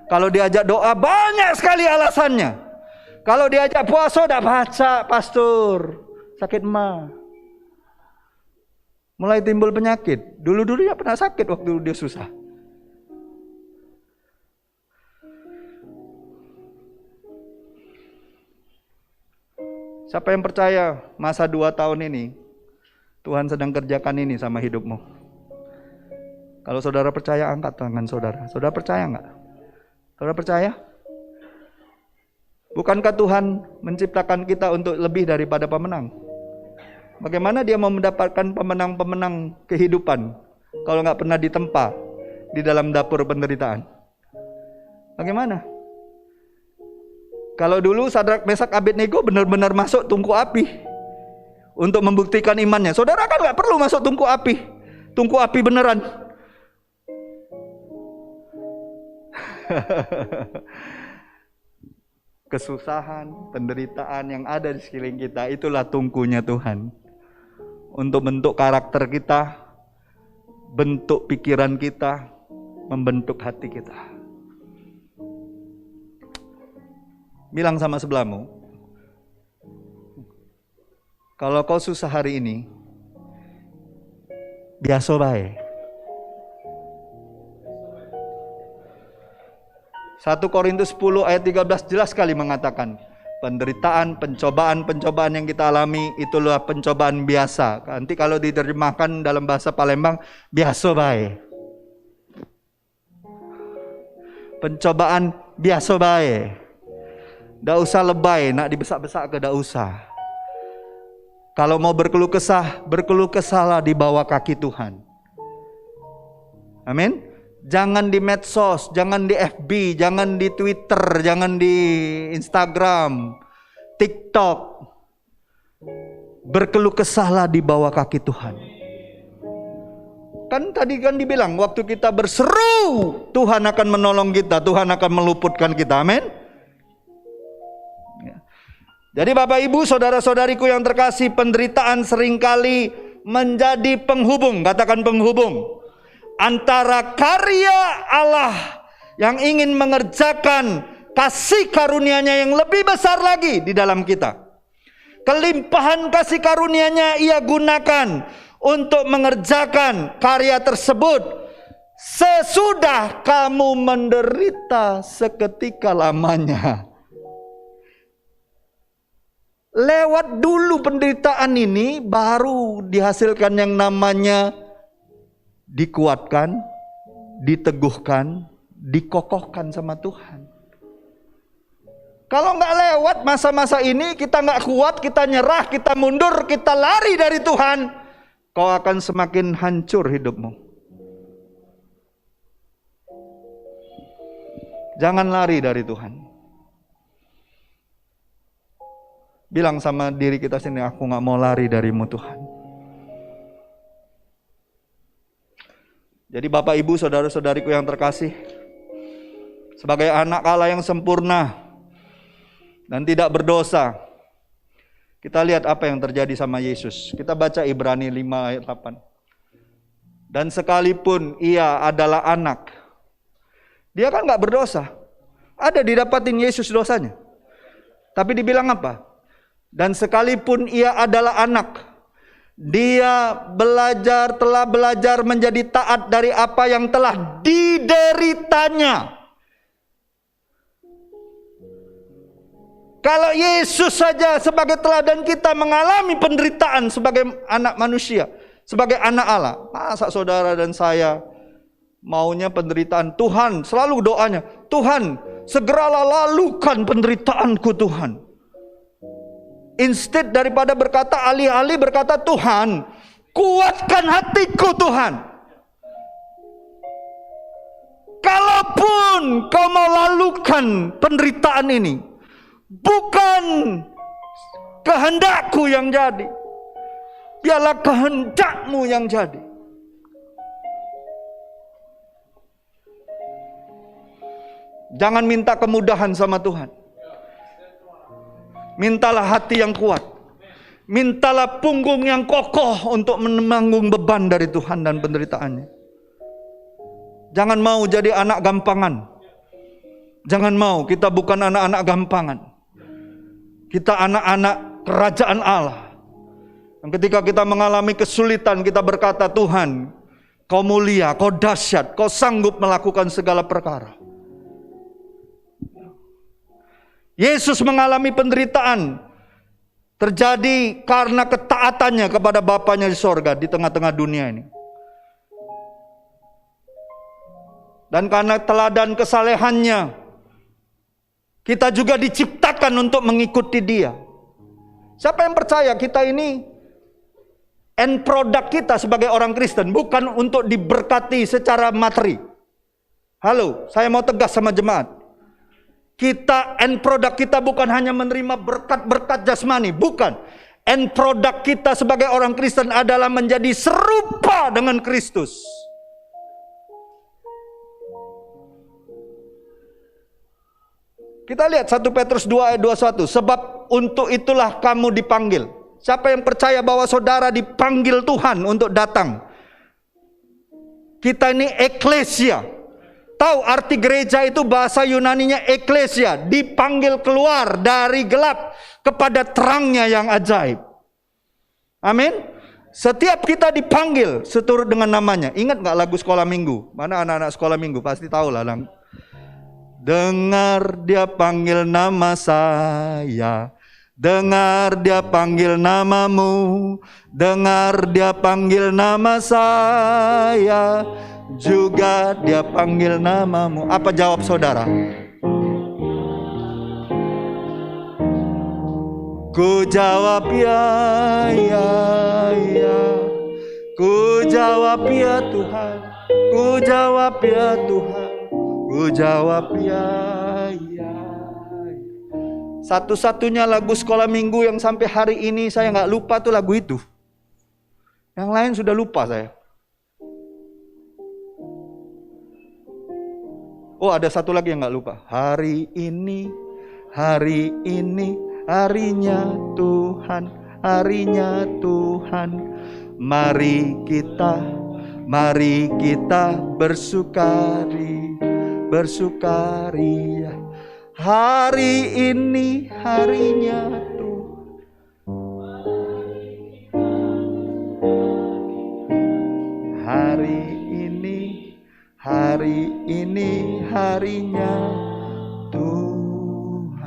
Kalau diajak doa banyak sekali alasannya. Kalau diajak puasa udah baca, pastor, sakit mah. Mulai timbul penyakit. Dulu-dulu ya pernah sakit waktu dia susah. Siapa yang percaya masa 2 tahun ini Tuhan sedang kerjakan ini sama hidupmu? Kalau saudara percaya, angkat tangan saudara. Saudara percaya enggak? Saudara percaya? Bukankah Tuhan menciptakan kita untuk lebih daripada pemenang? Bagaimana dia mau mendapatkan pemenang-pemenang kehidupan kalau nggak pernah ditempa di dalam dapur penderitaan? Bagaimana? Kalau dulu Sadrak, Mesak, Abednego benar-benar masuk tungku api untuk membuktikan imannya. Saudara kan nggak perlu masuk tungku api beneran. Kesusahan, penderitaan yang ada di sekeliling kita, itulah tungkunya Tuhan. Untuk bentuk karakter kita, bentuk pikiran kita, membentuk hati kita. Bilang sama sebelahmu, kalau kau susah hari ini, biasa baik. 1 Korintus 10 ayat 13 jelas sekali mengatakan, penderitaan, pencobaan yang kita alami itulah pencobaan biasa. Nanti kalau diterjemahkan dalam bahasa Palembang, biasa baik. Pencobaan biasa baik. Nggak usah lebay, nak dibesak-besak ke nggak usah. Kalau mau berkeluh kesahlah di bawah kaki Tuhan. Amin. Jangan di medsos, jangan di FB, jangan di Twitter, jangan di Instagram, TikTok. Berkeluh kesahlah di bawah kaki Tuhan. Kan tadi kan dibilang, waktu kita berseru, Tuhan akan menolong kita, Tuhan akan meluputkan kita. Amin. Jadi Bapak Ibu, saudara-saudariku yang terkasih, penderitaan seringkali menjadi penghubung, katakan penghubung, antara karya Allah yang ingin mengerjakan kasih karunia-Nya yang lebih besar lagi di dalam kita. Kelimpahan kasih karunia-Nya Ia gunakan untuk mengerjakan karya tersebut sesudah kamu menderita seketika lamanya. Lewat dulu penderitaan ini baru dihasilkan yang namanya dikuatkan, diteguhkan, dikokohkan sama Tuhan. Kalau nggak lewat masa-masa ini, kita nggak kuat, kita nyerah, kita mundur, kita lari dari Tuhan, kau akan semakin hancur hidupmu. Jangan lari dari Tuhan. Bilang sama diri kita sendiri, aku nggak mau lari darimu Tuhan. Jadi Bapak Ibu, saudara-saudariku yang terkasih, sebagai anak Allah yang sempurna dan tidak berdosa, kita lihat apa yang terjadi sama Yesus. Kita baca Ibrani 5 ayat 8. Dan sekalipun Ia adalah anak, Dia kan gak berdosa. Ada didapatin Yesus dosanya. Tapi dibilang apa? Dan sekalipun Ia adalah anak, Dia telah belajar menjadi taat dari apa yang telah dideritanya. Kalau Yesus saja sebagai teladan kita mengalami penderitaan sebagai anak manusia, sebagai anak Allah, masa saudara dan saya maunya penderitaan? Tuhan, selalu doanya, Tuhan segeralah lalukan penderitaanku Tuhan. Instead daripada berkata, alih-alih berkata, Tuhan kuatkan hatiku Tuhan. Kalaupun kau mau lalukan penderitaan ini, bukan kehendakku yang jadi, biarlah kehendakmu yang jadi. Jangan minta kemudahan sama Tuhan. Mintalah hati yang kuat. Mintalah punggung yang kokoh untuk menanggung beban dari Tuhan dan penderitaannya. Jangan mau jadi anak gampangan. Jangan mau, kita bukan anak-anak gampangan. Kita anak-anak kerajaan Allah. Dan ketika kita mengalami kesulitan, kita berkata, Tuhan, Kau mulia, Kau dahsyat, Kau sanggup melakukan segala perkara. Yesus mengalami penderitaan terjadi karena ketaatannya kepada Bapanya di sorga di tengah-tengah dunia ini. Dan karena teladan kesalehannya, kita juga diciptakan untuk mengikuti Dia. Siapa yang percaya kita ini end product kita sebagai orang Kristen bukan untuk diberkati secara materi. Halo, saya mau tegas sama jemaat. Kita, end product kita bukan hanya menerima berkat-berkat jasmani, bukan. End product kita sebagai orang Kristen adalah menjadi serupa dengan Kristus. Kita lihat 1 Petrus 2 ayat 21. Sebab untuk itulah kamu dipanggil. Siapa yang percaya bahwa saudara dipanggil Tuhan untuk datang? Kita ini eklesia. Tahu arti gereja itu bahasa Yunaninya eklesia, dipanggil keluar dari gelap kepada terangnya yang ajaib. Amin. Setiap kita dipanggil seturut dengan namanya. Ingat gak lagu sekolah minggu? Mana anak-anak sekolah minggu? Pasti tahu lah. Dengar Dia panggil nama saya, dengar Dia panggil namamu, dengar Dia panggil nama saya, juga Dia panggil namamu. Apa jawab saudara? Ku jawab ya, ya, ya. Ku jawab ya Tuhan. Ku jawab ya Tuhan, ku jawab ya. Satu-satunya lagu sekolah minggu yang sampai hari ini saya nggak lupa tuh lagu itu. Yang lain sudah lupa saya. Oh, ada satu lagi yang nggak lupa. Hari ini harinya Tuhan, harinya Tuhan. Mari kita bersukari. Hari ini harinya Tuhan. Hari ini harinya Tuhan.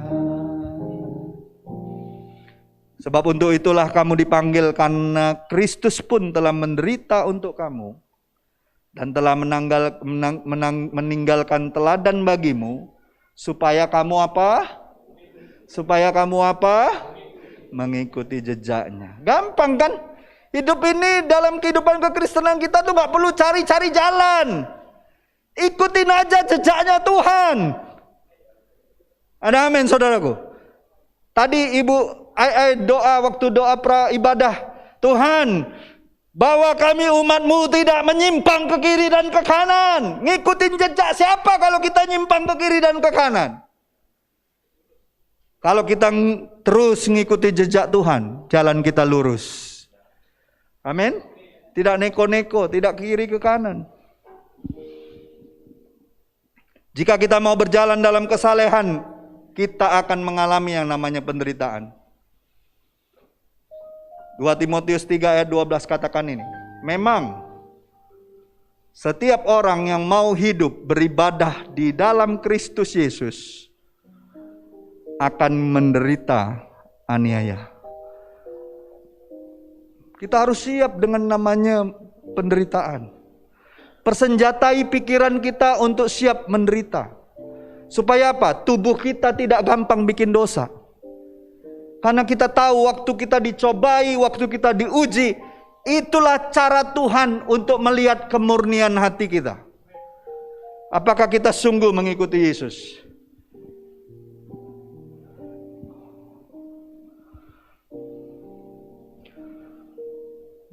Sebab untuk itulah kamu dipanggil, karena Kristus pun telah menderita untuk kamu dan telah meninggalkan teladan bagimu, supaya kamu apa? Supaya kamu apa? Mengikuti jejaknya. Gampang kan? Hidup ini dalam kehidupan kekristenan kita tuh gak perlu cari-cari jalan. Ikutin aja jejaknya Tuhan. Ada amin saudaraku. Tadi ibu doa waktu doa pra ibadah. Tuhan, bahwa kami umatmu tidak menyimpang ke kiri dan ke kanan. Ngikutin jejak siapa kalau kita nyimpang ke kiri dan ke kanan? Kalau kita terus ngikuti jejak Tuhan, jalan kita lurus. Amin. Tidak neko-neko, tidak kiri ke kanan. Jika kita mau berjalan dalam kesalehan, kita akan mengalami yang namanya penderitaan. 2 Timotius 3 ayat 12 katakan ini. Memang setiap orang yang mau hidup beribadah di dalam Kristus Yesus akan menderita aniaya. Kita harus siap dengan namanya penderitaan. Persenjatai pikiran kita untuk siap menderita. Supaya apa? Tubuh kita tidak gampang bikin dosa. Karena kita tahu waktu kita dicobai, waktu kita diuji, itulah cara Tuhan untuk melihat kemurnian hati kita. Apakah kita sungguh mengikuti Yesus?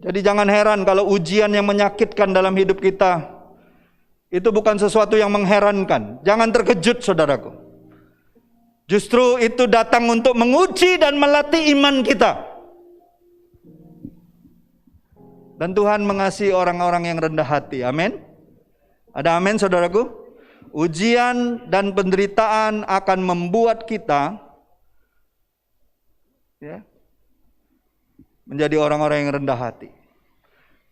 Jadi jangan heran kalau ujian yang menyakitkan dalam hidup kita itu bukan sesuatu yang mengherankan. Jangan terkejut saudaraku. Justru itu datang untuk menguji dan melatih iman kita. Dan Tuhan mengasihi orang-orang yang rendah hati. Amin. Ada amin saudaraku? Ujian dan penderitaan akan membuat kita menjadi orang-orang yang rendah hati.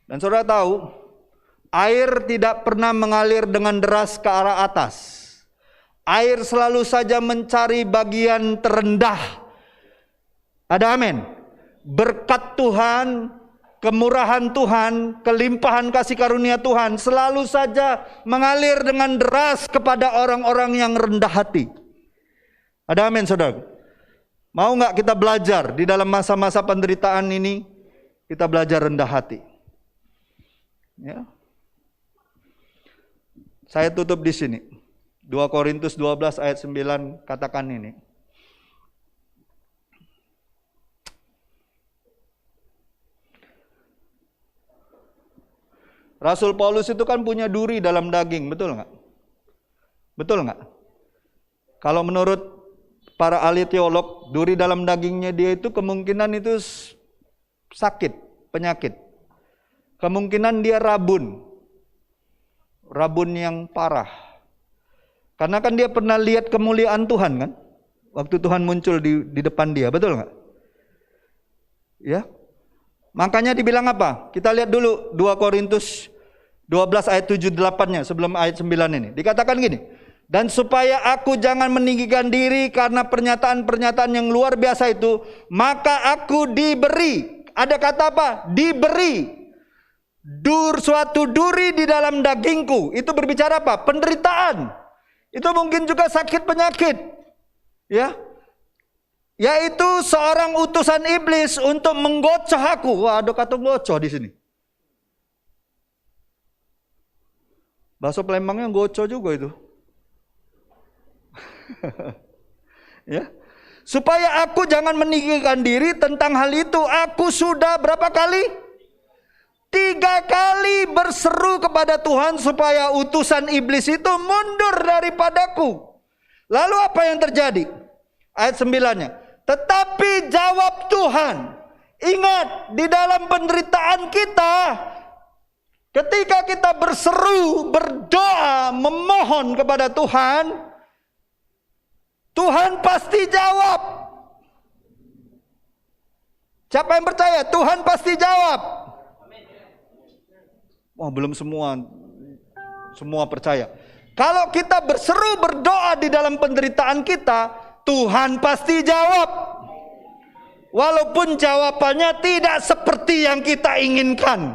Dan saudara tahu, air tidak pernah mengalir dengan deras ke arah atas. Air selalu saja mencari bagian terendah. Ada amin. Berkat Tuhan, kemurahan Tuhan, kelimpahan kasih karunia Tuhan selalu saja mengalir dengan deras kepada orang-orang yang rendah hati. Ada amin saudara. Mau gak kita belajar di dalam masa-masa penderitaan ini, kita belajar rendah hati. Ya. Saya tutup di sini. 2 Korintus 12 ayat 9 katakan ini. Rasul Paulus itu kan punya duri dalam daging, betul nggak? Betul nggak? Kalau menurut para ahli teolog, duri dalam dagingnya dia itu kemungkinan itu sakit, penyakit. Kemungkinan dia rabun yang parah. Karena kan dia pernah lihat kemuliaan Tuhan kan? Waktu Tuhan muncul di depan dia, betul nggak? Ya. Makanya dibilang apa? Kita lihat dulu 2 Korintus 12 ayat 7-8-nya sebelum ayat 9 ini. Dikatakan gini, dan supaya aku jangan meninggikan diri karena pernyataan-pernyataan yang luar biasa itu, maka aku diberi. Ada kata apa? Diberi. Suatu duri di dalam dagingku. Itu berbicara apa? Penderitaan. Itu mungkin juga sakit penyakit. Ya. Yaitu seorang utusan iblis untuk menggocoh aku. Wah, ada kata gocoh di sini. Bakso Palembangnya goco juga itu. Ya. Supaya aku jangan meninggikan diri tentang hal itu. Aku sudah berapa kali? 3 kali berseru kepada Tuhan supaya utusan iblis itu mundur daripadaku. Lalu apa yang terjadi? Ayat 9-nya. Tetapi jawab Tuhan. Ingat, di dalam penderitaan kita, ketika kita berseru, berdoa, memohon kepada Tuhan, Tuhan pasti jawab. Siapa yang percaya? Tuhan pasti jawab. Wah, belum semua percaya. Kalau kita berseru, berdoa di dalam penderitaan kita, Tuhan pasti jawab. Walaupun jawabannya tidak seperti yang kita inginkan.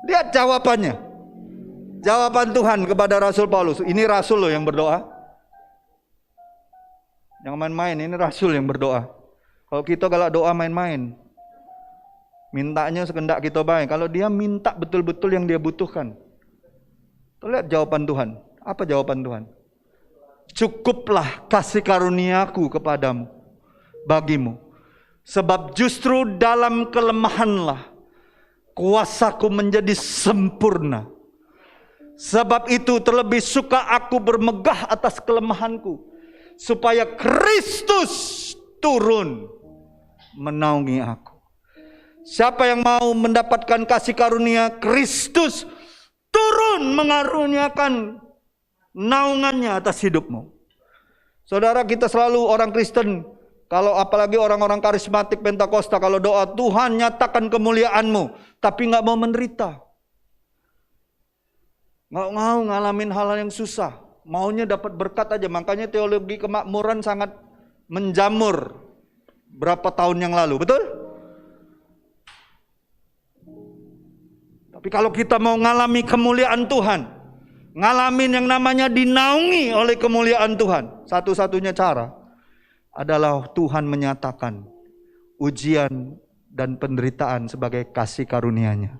Lihat jawabannya. Jawaban Tuhan kepada Rasul Paulus. Ini Rasul loh yang berdoa. Jangan main-main, ini Rasul yang berdoa. Kalau kita galak doa main-main, mintanya sekendak kita baik. Kalau dia minta betul-betul yang dia butuhkan. Lihat jawaban Tuhan. Apa jawaban Tuhan? Cukuplah kasih karuniaku kepadamu, bagimu. Sebab justru dalam kelemahanlah kuasaku menjadi sempurna. Sebab itu terlebih suka aku bermegah atas kelemahanku, supaya Kristus turun menaungi aku. Siapa yang mau mendapatkan kasih karunia Kristus turun mengaruniakan naungannya atas hidupmu. Saudara, kita selalu orang Kristen, kalau apalagi orang-orang karismatik Pentakosta, kalau doa Tuhan nyatakan kemuliaanmu, tapi gak mau menderita, gak mau ngalamin hal-hal yang susah, maunya dapat berkat aja. Makanya teologi kemakmuran sangat menjamur berapa tahun yang lalu, betul? Tapi kalau kita mau ngalami kemuliaan Tuhan, ngalamin yang namanya dinaungi oleh kemuliaan Tuhan, satu-satunya cara adalah Tuhan menyatakan ujian dan penderitaan sebagai kasih karunia-Nya.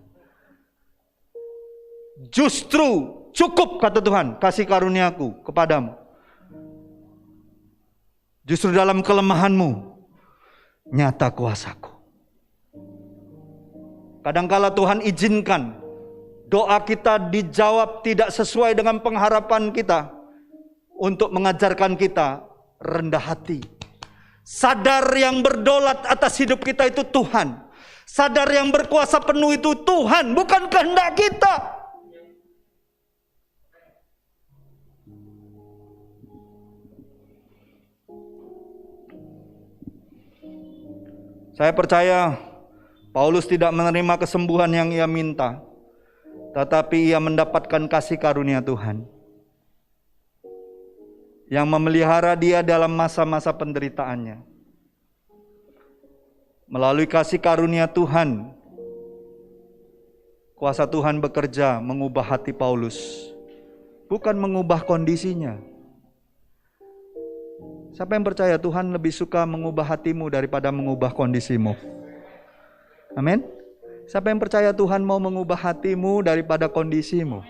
Justru cukup, kata Tuhan, kasih karuniaku kepadamu. Justru dalam kelemahanmu nyata kuasaku. Kadangkala Tuhan izinkan doa kita dijawab tidak sesuai dengan pengharapan kita, untuk mengajarkan kita rendah hati. Sadar yang berdolat atas hidup kita itu Tuhan. Sadar yang berkuasa penuh itu Tuhan, bukan kehendak kita. Saya percaya Paulus tidak menerima kesembuhan yang ia minta, tetapi ia mendapatkan kasih karunia Tuhan yang memelihara dia dalam masa-masa penderitaannya. Melalui kasih karunia Tuhan, kuasa Tuhan bekerja mengubah hati Paulus, bukan mengubah kondisinya. Siapa yang percaya Tuhan lebih suka mengubah hatimu daripada mengubah kondisimu? Amin. Siapa yang percaya Tuhan mau mengubah hatimu daripada kondisimu?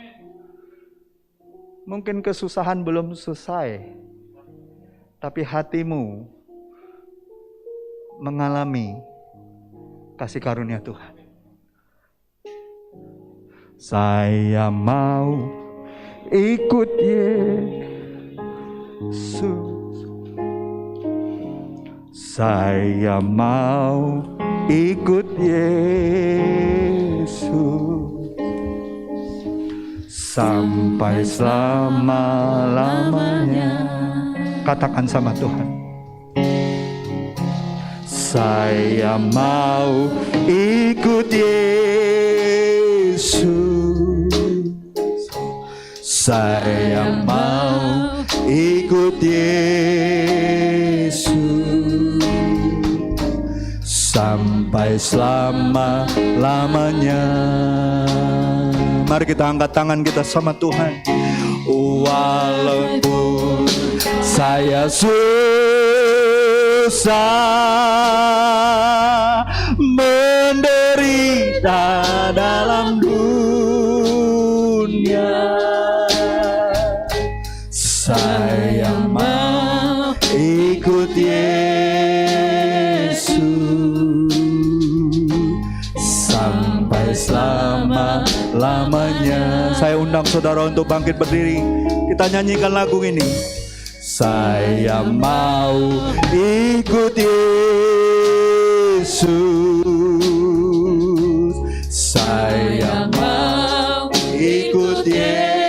Mungkin kesusahan belum selesai, tapi hatimu mengalami kasih karunia Tuhan. Saya mau ikut Yesus. Saya mau ikut Yesus sampai selama-lamanya. Katakan sama Tuhan. Saya mau ikut Yesus. Saya mau ikut Yesus sampai selama-lamanya. Mari kita angkat tangan kita sama Tuhan. Walaupun saya susah menderita dalam dunia, selama-lamanya. Saya undang saudara untuk bangkit berdiri. Kita nyanyikan lagu ini. Saya mau ikut Yesus. Saya mau ikut Yesus.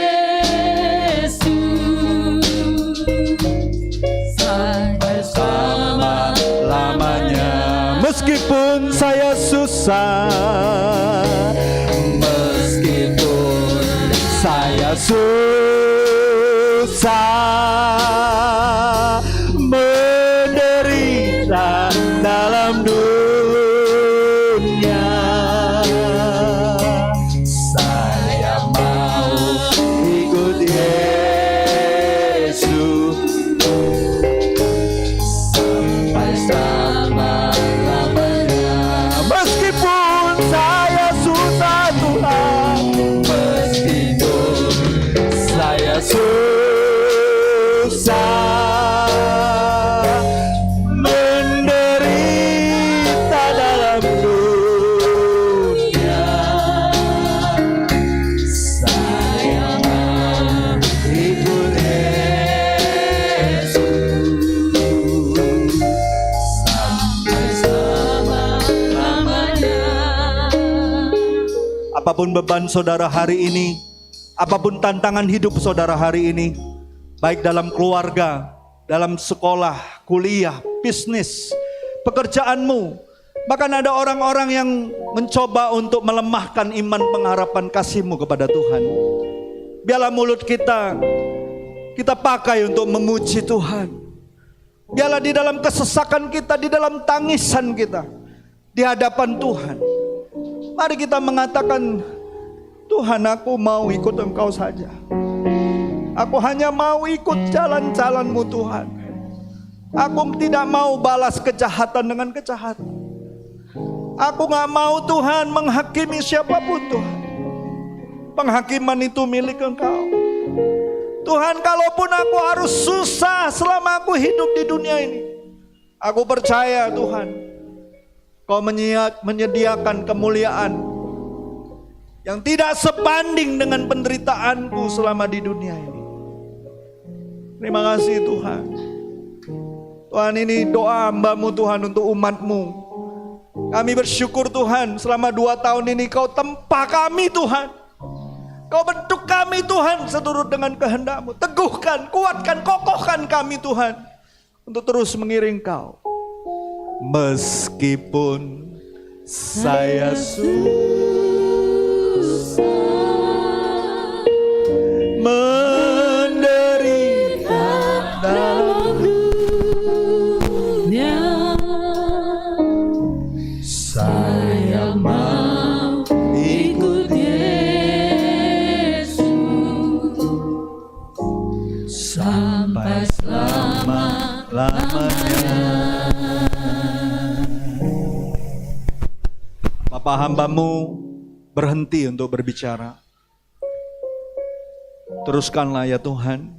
Selama-lamanya. Meskipun saya susah, meskipun saya susah, menderita dalam dunia, saya mau ikut Yesus sampai selama-lamanya. Meskipun saya susah Tuhan, meskipun saya susah, menderita dalam dunia, saya mau ikut Yesus sampai selama-lamanya. Apapun beban saudara hari ini, apapun tantangan hidup saudara hari ini, baik dalam keluarga, dalam sekolah, kuliah, bisnis, pekerjaanmu, bahkan ada orang-orang yang mencoba untuk melemahkan iman pengharapan kasihmu kepada Tuhan. Biarlah mulut kita pakai untuk memuji Tuhan. Biarlah di dalam kesesakan kita, di dalam tangisan kita, di hadapan Tuhan, mari kita mengatakan, Tuhan, aku mau ikut Engkau saja. Aku hanya mau ikut jalan-jalan-Mu Tuhan. Aku tidak mau balas kejahatan dengan kejahatan. Aku gak mau Tuhan menghakimi siapapun Tuhan. Penghakiman itu milik Engkau. Tuhan, kalaupun aku harus susah selama aku hidup di dunia ini, aku percaya Tuhan, Kau menyediakan kemuliaan yang tidak sebanding dengan penderitaanku selama di dunia ini. Terima kasih Tuhan. Tuhan, ini doa hamba-Mu Tuhan untuk umat-Mu. Kami bersyukur Tuhan, selama 2 tahun ini Kau tempa kami Tuhan. Kau bentuk kami Tuhan seturut dengan kehendak-Mu. Teguhkan, kuatkan, kokohkan kami Tuhan, untuk terus mengiring Kau. Meskipun saya susah, menderita dalam dunia, saya mau ikut Yesus sampai selama-lamanya. Bapa, hamba-Mu berhenti untuk berbicara. Teruskanlah ya Tuhan,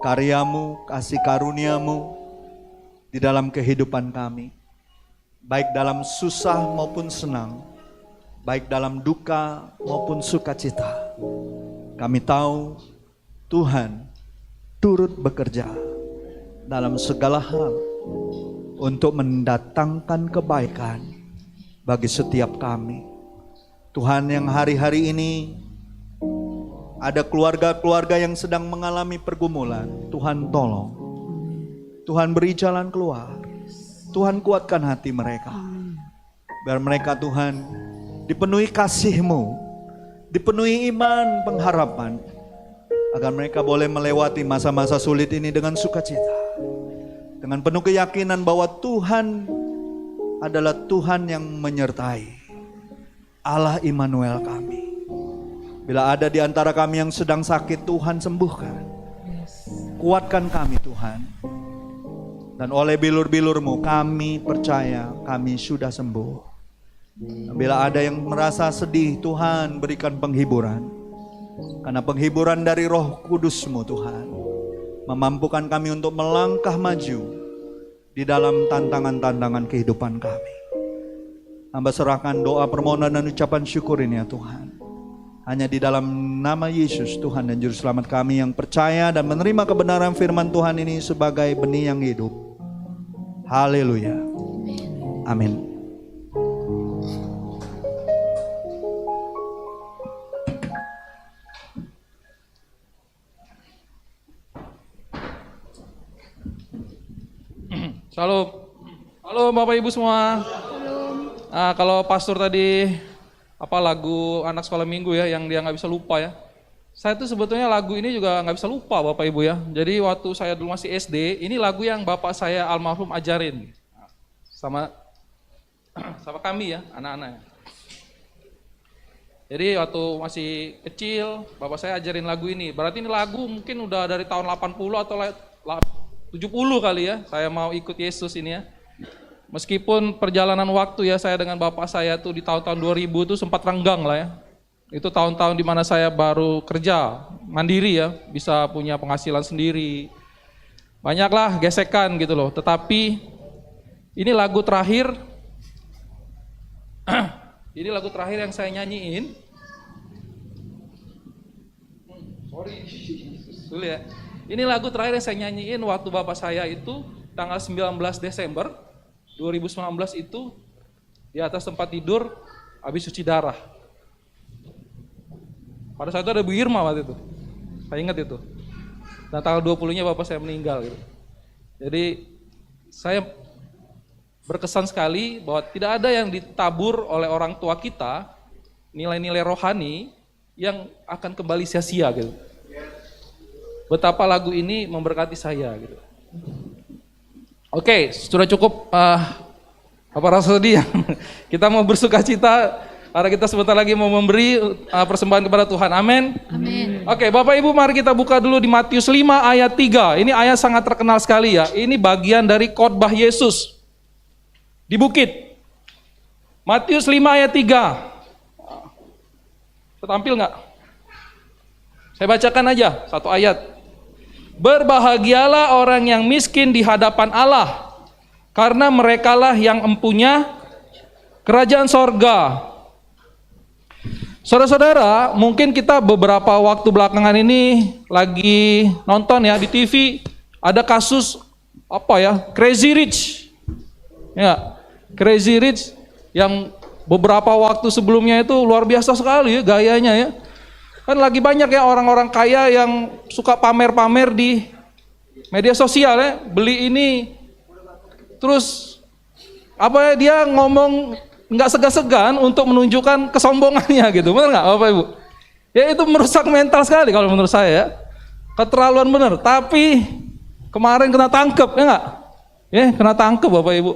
karya-Mu, kasih karunia-Mu di dalam kehidupan kami. Baik dalam susah maupun senang, baik dalam duka maupun sukacita. Kami tahu Tuhan turut bekerja dalam segala hal untuk mendatangkan kebaikan bagi setiap kami. Tuhan, yang hari-hari ini ada keluarga-keluarga yang sedang mengalami pergumulan, Tuhan tolong. Tuhan beri jalan keluar. Tuhan kuatkan hati mereka. Biar mereka Tuhan dipenuhi kasih-Mu, dipenuhi iman pengharapan, agar mereka boleh melewati masa-masa sulit ini dengan sukacita, dengan penuh keyakinan bahwa Tuhan adalah Tuhan yang menyertai, Allah Immanuel kami. Bila ada di antara kami yang sedang sakit, Tuhan sembuhkan. Kuatkan kami Tuhan. Dan oleh bilur-bilur-Mu kami percaya kami sudah sembuh. Bila ada yang merasa sedih, Tuhan berikan penghiburan. Karena penghiburan dari Roh Kudus-Mu Tuhan memampukan kami untuk melangkah maju di dalam tantangan-tantangan kehidupan kami. Hamba serahkan doa permohonan dan ucapan syukur ini ya Tuhan. Hanya di dalam nama Yesus Tuhan dan Juru Selamat kami yang percaya dan menerima kebenaran firman Tuhan ini sebagai benih yang hidup. Haleluya. Amin. Shalom. Halo Bapak Ibu semua. Nah, kalau pastor tadi lagu anak sekolah minggu ya yang dia nggak bisa lupa ya. Saya tuh sebetulnya lagu ini juga nggak bisa lupa Bapak Ibu ya. Jadi waktu saya dulu masih SD, ini lagu yang bapak saya almarhum ajarin sama kami ya, anak-anak. Jadi waktu masih kecil, bapak saya ajarin lagu ini. Berarti ini lagu mungkin udah dari tahun 80 atau 70 kali ya, saya mau ikut Yesus ini ya. Meskipun perjalanan waktu ya saya dengan bapak saya tuh di tahun-tahun 2000 tuh sempat renggang lah ya. Itu tahun-tahun di mana saya baru kerja mandiri ya, bisa punya penghasilan sendiri. Banyaklah gesekan gitu loh, tetapi ini lagu terakhir ini lagu terakhir yang saya nyanyiin. Sorry ya. Ini lagu terakhir yang saya nyanyiin waktu bapak saya itu tanggal 19 Desember 2019 itu di atas tempat tidur habis cuci darah. Pada saat itu ada Bu Irma waktu itu. Saya ingat itu. Dan tanggal 20-nya bapak saya meninggal gitu. Jadi saya berkesan sekali bahwa tidak ada yang ditabur oleh orang tua kita, nilai-nilai rohani yang akan kembali sia-sia gitu. Betapa lagu ini memberkati saya gitu. Oke, sudah cukup apa rasa sedih ya? Kita mau bersuka cita karena kita sebentar lagi mau memberi persembahan kepada Tuhan. Amin. Amin. Oke, Bapak Ibu mari kita buka dulu di Matius 5 ayat 3. Ini ayat sangat terkenal sekali ya. Ini bagian dari khotbah Yesus di bukit. Matius 5 ayat 3. Tertampil nggak? Saya bacakan aja satu ayat. Berbahagialah orang yang miskin di hadapan Allah, karena merekalah yang empunya kerajaan sorga. Saudara-saudara, mungkin kita beberapa waktu belakangan ini lagi nonton ya di TV, ada kasus Crazy Rich. Ya, Crazy Rich yang beberapa waktu sebelumnya itu luar biasa sekali ya gayanya ya. Kan lagi banyak ya orang-orang kaya yang suka pamer-pamer di media sosial ya, beli ini, terus dia ngomong nggak segan-segan untuk menunjukkan kesombongannya gitu, benar nggak Bapak Ibu? Ya itu merusak mental sekali kalau menurut saya ya, keterlaluan benar. Tapi kemarin kena tangkep ya nggak? Ya kena tangkep Bapak Ibu.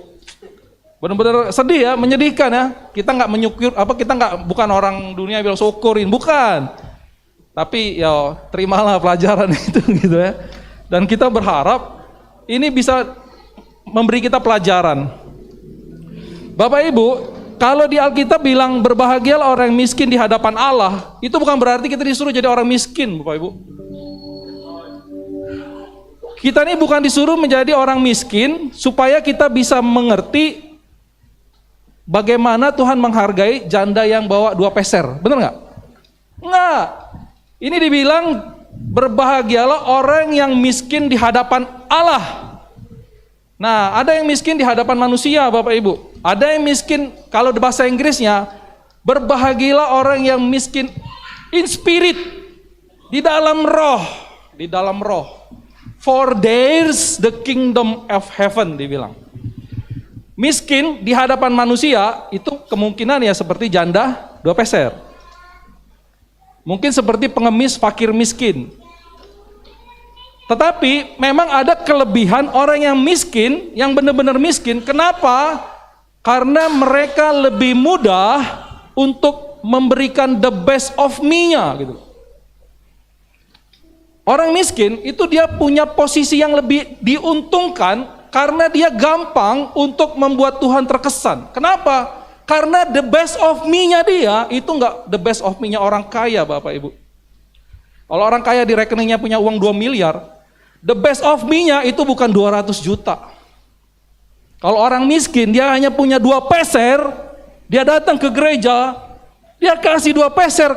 Benar-benar sedih ya, menyedihkan ya. Kita nggak bukan orang dunia bilang syukurin, bukan. Tapi ya terimalah pelajaran itu gitu ya. Dan kita berharap ini bisa memberi kita pelajaran. Bapak Ibu, kalau di Alkitab bilang berbahagialah orang yang miskin di hadapan Allah, itu bukan berarti kita disuruh jadi orang miskin, Bapak Ibu. Kita ini bukan disuruh menjadi orang miskin supaya kita bisa mengerti bagaimana Tuhan menghargai janda yang bawa 2 peser. Benar nggak? Nggak. Ini dibilang berbahagialah orang yang miskin di hadapan Allah. Nah, ada yang miskin di hadapan manusia, Bapak Ibu. Ada yang miskin, kalau di bahasa Inggrisnya, berbahagialah orang yang miskin in spirit, di dalam roh, For theirs the kingdom of heaven, dibilang. Miskin di hadapan manusia itu kemungkinan ya seperti janda 2 peser. Mungkin seperti pengemis fakir miskin. Tetapi memang ada kelebihan orang yang miskin, yang benar-benar miskin. Kenapa? Karena mereka lebih mudah untuk memberikan the best of me-nya gitu. Orang miskin itu dia punya posisi yang lebih diuntungkan karena dia gampang untuk membuat Tuhan terkesan. Kenapa? Karena the best of me-nya dia itu enggak the best of me-nya orang kaya, Bapak Ibu. Kalau orang kaya di rekeningnya punya uang 2 miliar, the best of me-nya itu bukan 200 juta. Kalau orang miskin dia hanya punya 2 peser, dia datang ke gereja, dia kasih 2 peser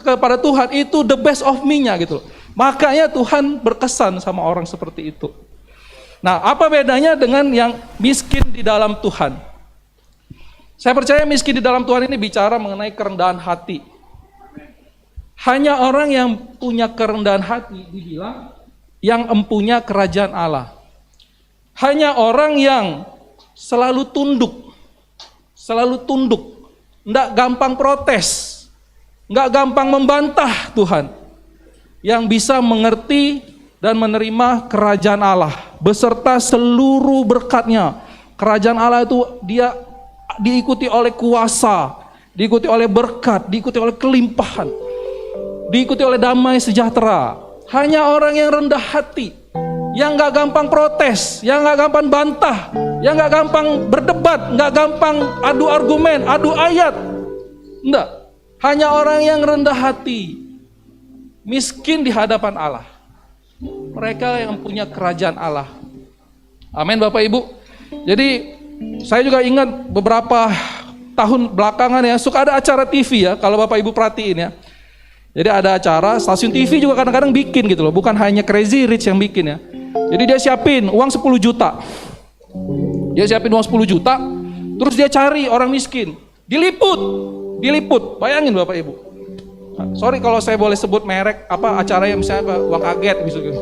kepada Tuhan, itu the best of me-nya gitu. Makanya Tuhan berkesan sama orang seperti itu. Nah, apa bedanya dengan yang miskin di dalam Tuhan? Saya percaya miskin di dalam Tuhan ini bicara mengenai kerendahan hati. Hanya orang yang punya kerendahan hati dibilang yang empunya kerajaan Allah. Hanya orang yang selalu tunduk, enggak gampang protes, enggak gampang membantah Tuhan, yang bisa mengerti dan menerima kerajaan Allah beserta seluruh berkatnya. Kerajaan Allah itu dia diikuti oleh kuasa, diikuti oleh berkat, diikuti oleh kelimpahan, diikuti oleh damai sejahtera. Hanya orang yang rendah hati, yang gak gampang protes, yang gak gampang bantah, yang gak gampang berdebat, gak gampang adu argumen, adu ayat. Enggak. Hanya orang yang rendah hati, miskin di hadapan Allah. Mereka yang punya kerajaan Allah. Amin Bapak Ibu. Jadi saya juga ingat beberapa tahun belakangan ya, suka ada acara TV ya, kalau Bapak Ibu perhatiin ya. Jadi ada acara, stasiun TV juga kadang-kadang bikin gitu loh, bukan hanya Crazy Rich yang bikin ya. Jadi dia siapin uang 10 juta. Dia siapin uang 10 juta, terus dia cari orang miskin. Diliput. Bayangin Bapak Ibu. Sorry kalau saya boleh sebut merek apa acara yang misalnya uang kaget gitu.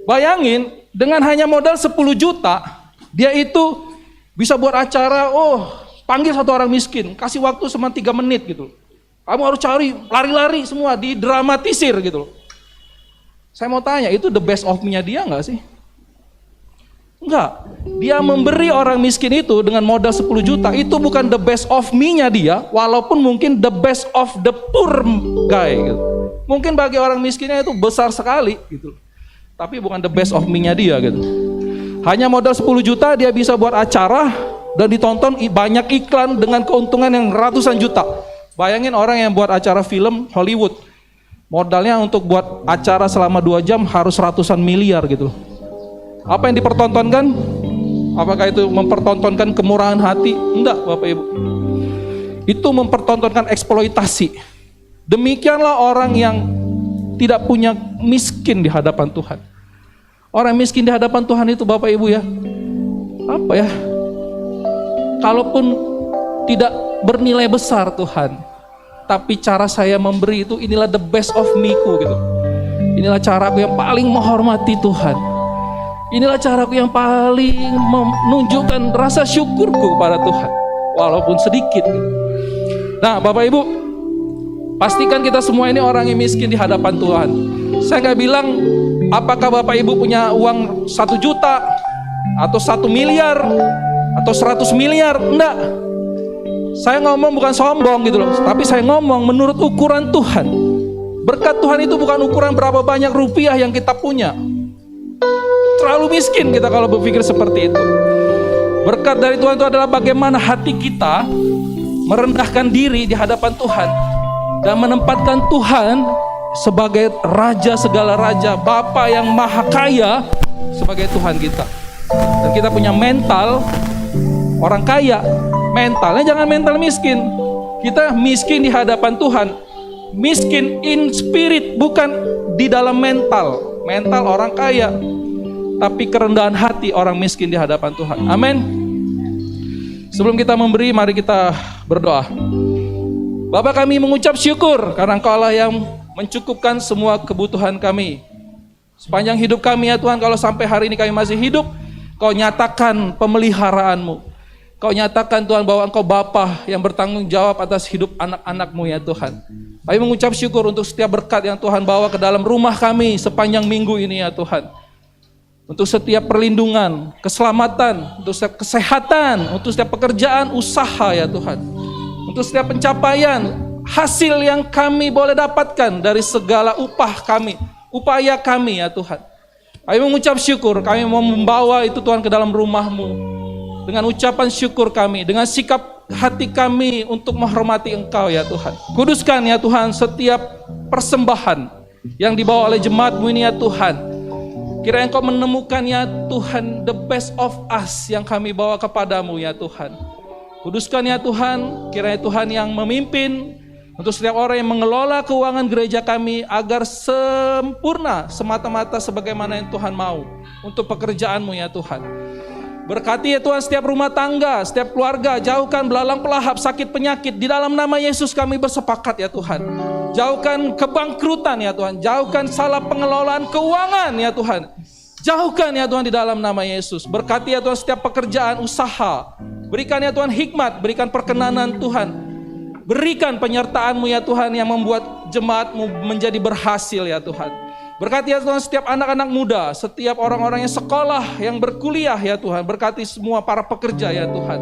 Bayangin dengan hanya modal 10 juta, dia itu bisa buat acara, panggil satu orang miskin, kasih waktu cuma 3 menit gitu. Kamu harus cari, lari-lari semua, didramatisir gitu. Saya mau tanya, itu the best of me-nya dia enggak sih? Enggak. Dia memberi orang miskin itu dengan modal 10 juta, itu bukan the best of me-nya dia, walaupun mungkin the best of the poor guy gitu. Mungkin bagi orang miskinnya itu besar sekali gitu. Tapi bukan the best of me-nya dia gitu. Hanya modal 10 juta dia bisa buat acara dan ditonton banyak iklan dengan keuntungan yang ratusan juta. Bayangin orang yang buat acara film Hollywood, modalnya untuk buat acara selama 2 jam harus ratusan miliar gitu. Apa yang dipertontonkan? Apakah itu mempertontonkan kemurahan hati? Enggak Bapak Ibu. Itu mempertontonkan eksploitasi. Demikianlah orang yang tidak punya miskin di hadapan Tuhan. Orang miskin di hadapan Tuhan itu Bapak Ibu ya, apa ya, kalaupun tidak bernilai besar Tuhan, tapi cara saya memberi itu inilah the best of me-ku gitu. Inilah caraku yang paling menghormati Tuhan. Inilah caraku yang paling menunjukkan rasa syukurku kepada Tuhan, walaupun sedikit gitu. Nah Bapak Ibu, pastikan kita semua ini orang yang miskin di hadapan Tuhan. Saya nggak bilang apakah Bapak Ibu punya uang 1 juta atau 1 miliar atau 100 miliar, enggak. Saya ngomong bukan sombong gitu loh, tapi saya ngomong menurut ukuran Tuhan. Berkat Tuhan itu bukan ukuran berapa banyak rupiah yang kita punya. Terlalu miskin kita kalau berpikir seperti itu. Berkat dari Tuhan itu adalah bagaimana hati kita merendahkan diri di hadapan Tuhan dan menempatkan Tuhan sebagai Raja segala raja, Bapa yang maha kaya sebagai Tuhan kita. Dan kita punya mental orang kaya. Mentalnya jangan mental miskin. Kita miskin di hadapan Tuhan. Miskin in spirit, bukan di dalam mental. Mental orang kaya, tapi kerendahan hati orang miskin di hadapan Tuhan. Amin. Sebelum kita memberi, mari kita berdoa. Bapa, kami mengucap syukur karena Engkau Allah yang mencukupkan semua kebutuhan kami. Sepanjang hidup kami ya Tuhan, kalau sampai hari ini kami masih hidup, Kau nyatakan pemeliharaanmu. Kau nyatakan Tuhan bahwa Engkau Bapa yang bertanggung jawab atas hidup anak-anak-Mu ya Tuhan. Kami mengucap syukur untuk setiap berkat yang Tuhan bawa ke dalam rumah kami sepanjang minggu ini ya Tuhan. Untuk setiap perlindungan, keselamatan, untuk setiap kesehatan, untuk setiap pekerjaan, usaha ya Tuhan. Untuk setiap pencapaian, hasil yang kami boleh dapatkan dari segala upah kami, upaya kami ya Tuhan. Kami mengucap syukur, kami mau membawa itu Tuhan ke dalam rumah-Mu. Dengan ucapan syukur kami, dengan sikap hati kami untuk menghormati Engkau ya Tuhan. Kuduskan ya Tuhan setiap persembahan yang dibawa oleh jemaat-Mu ini ya Tuhan. Kiranya Engkau menemukan ya Tuhan the best of us yang kami bawa kepadamu ya Tuhan. Kuduskan ya Tuhan, kiranya Tuhan yang memimpin untuk setiap orang yang mengelola keuangan gereja kami agar sempurna semata-mata sebagaimana yang Tuhan mau untuk pekerjaan-Mu ya Tuhan. Berkati ya Tuhan setiap rumah tangga, setiap keluarga, jauhkan belalang pelahap, sakit penyakit. Di dalam nama Yesus kami bersepakat ya Tuhan. Jauhkan kebangkrutan ya Tuhan, jauhkan salah pengelolaan keuangan ya Tuhan. Jauhkan ya Tuhan di dalam nama Yesus. Berkati ya Tuhan setiap pekerjaan usaha. Berikan ya Tuhan hikmat, berikan perkenanan Tuhan. Berikan penyertaan-Mu ya Tuhan yang membuat jemaat-Mu menjadi berhasil ya Tuhan. Berkati ya Tuhan setiap anak-anak muda, setiap orang-orang yang sekolah, yang berkuliah ya Tuhan. Berkati semua para pekerja ya Tuhan.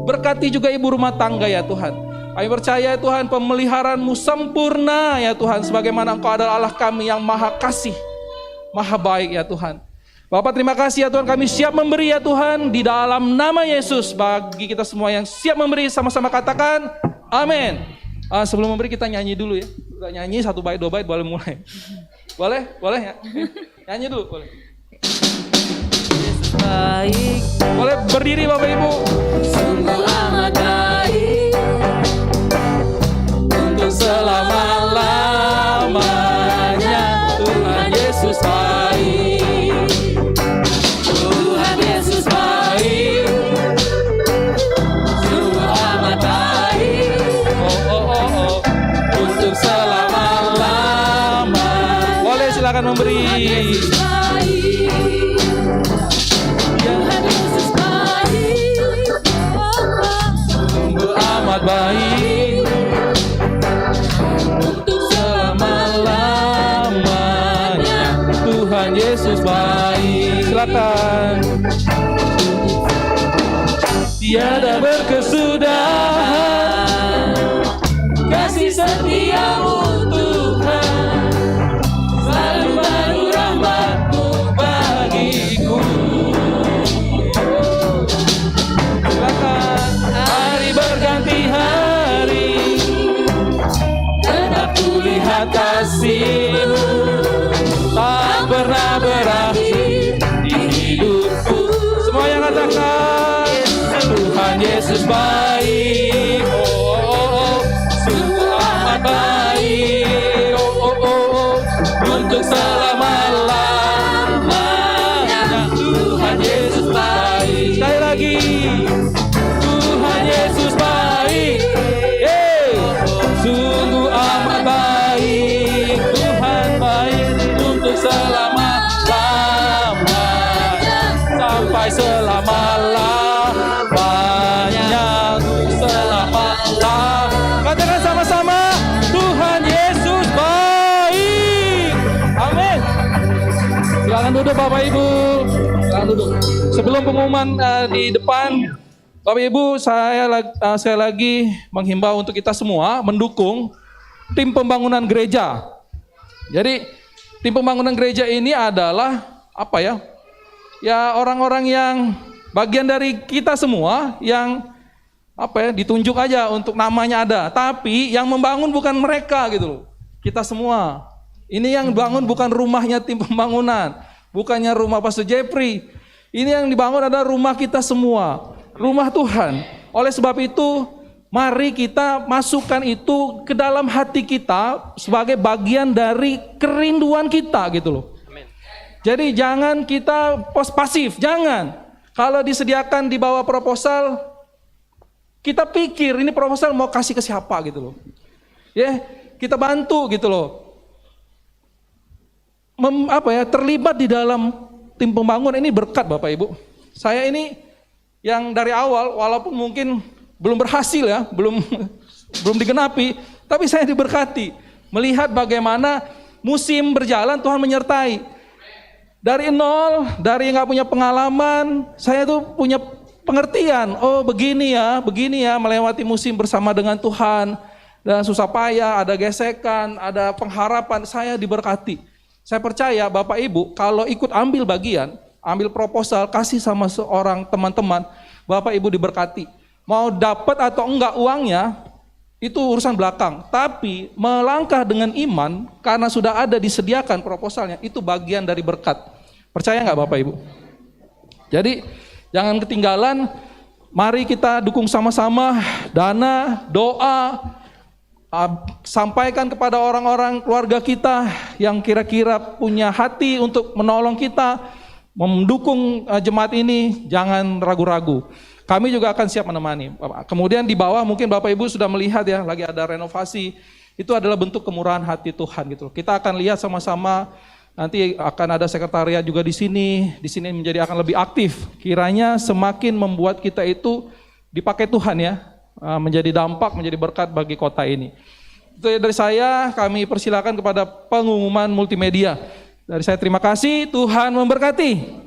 Berkati juga ibu rumah tangga ya Tuhan. Kami percaya ya Tuhan pemeliharaan-Mu sempurna ya Tuhan. Sebagaimana Engkau adalah Allah kami yang maha kasih, maha baik ya Tuhan. Bapak terima kasih ya Tuhan, kami siap memberi ya Tuhan. Di dalam nama Yesus, bagi kita semua yang siap memberi, sama-sama katakan amin. Sebelum memberi kita nyanyi dulu ya. Kita nyanyi 1 bait 2 bait boleh mulai. Boleh? Boleh ya? Nyanyi dulu, boleh. Yesus baik, Boleh berdiri Bapak Ibu. sungguh amat baik, Untuk selama-lamanya Tuhan Yesus baik. Tuhan Yesus baik, sungguh amat baik, Untuk selama-lama. Boleh silakan memberi. Yesus baik, Tuhan Yesus baik, Sungguh amat baik. untuk Selama-lamanya Tuhan Yesus baik. Silakan. Tiada berkesudahan kasih setia-Mu Tuhan, selalu baru rahmat-Mu bagiku. Silakan. Hari berganti hari, tetap kulihat kasih-Mu tak pernah berakhir di hidupku. Semua yang katakan Tuhan Yesus baik. Sungguh amat baik. Untuk selama-lamanya Tuhan Yesus baik. Sekali lagi, Tuhan Yesus baik. Sungguh amat baik. Tuhan baik untuk selama-lamanya, sampai selama-lamanya, untuk selama-lamanya. Katakan sama-sama, Tuhan Yesus baik. Amin. Silakan duduk Bapak Ibu. Silakan duduk. Sebelum pengumuman di depan, Bapak Ibu, saya sekali lagi menghimbau untuk kita semua mendukung tim pembangunan gereja. Jadi tim pembangunan gereja ini adalah apa ya? Ya orang-orang yang bagian dari kita semua yang apa ya, ditunjuk aja untuk namanya ada. Tapi yang membangun bukan mereka gitu loh. Kita semua. Ini yang bangun bukan rumahnya tim pembangunan, bukannya rumah Pastor Jeffrey. Ini yang dibangun adalah rumah kita semua, rumah Tuhan. Oleh sebab itu, mari kita masukkan itu ke dalam hati kita sebagai bagian dari kerinduan kita gitu loh. Jadi jangan kita pasif, jangan. Kalau disediakan di bawah proposal, kita pikir ini proposal mau kasih ke siapa gitu loh. Ya, kita bantu gitu loh. Terlibat di dalam tim pembangunan ini berkat Bapak Ibu. Saya ini yang dari awal walaupun mungkin belum berhasil ya, belum digenapi, tapi saya diberkati melihat bagaimana musim berjalan Tuhan menyertai. Dari nol, dari nggak punya pengalaman, saya tuh punya pengertian. Oh begini ya melewati musim bersama dengan Tuhan. Dan susah payah, ada gesekan, ada pengharapan, saya diberkati. Saya percaya Bapak Ibu kalau ikut ambil bagian, ambil proposal, kasih sama seorang teman-teman, Bapak Ibu diberkati. Mau dapat atau enggak uangnya, itu urusan belakang. Tapi melangkah dengan iman, karena sudah ada disediakan proposalnya, itu bagian dari berkat. Percaya enggak Bapak Ibu? Jadi jangan ketinggalan Mari kita dukung sama-sama dana, doa, sampaikan kepada orang-orang keluarga kita yang kira-kira punya hati untuk menolong kita, mendukung jemaat ini, jangan ragu-ragu. Kami juga akan siap menemani. Kemudian di bawah mungkin Bapak Ibu sudah melihat ya, lagi ada renovasi. Itu adalah bentuk kemurahan hati Tuhan gitu. Kita akan lihat sama-sama. Nanti akan ada sekretariat juga di sini menjadi akan lebih aktif. Kiranya semakin membuat kita itu dipakai Tuhan ya, menjadi dampak, menjadi berkat bagi kota ini. Itu dari saya, kami persilakan kepada pengumuman multimedia. Dari saya terima kasih, Tuhan memberkati.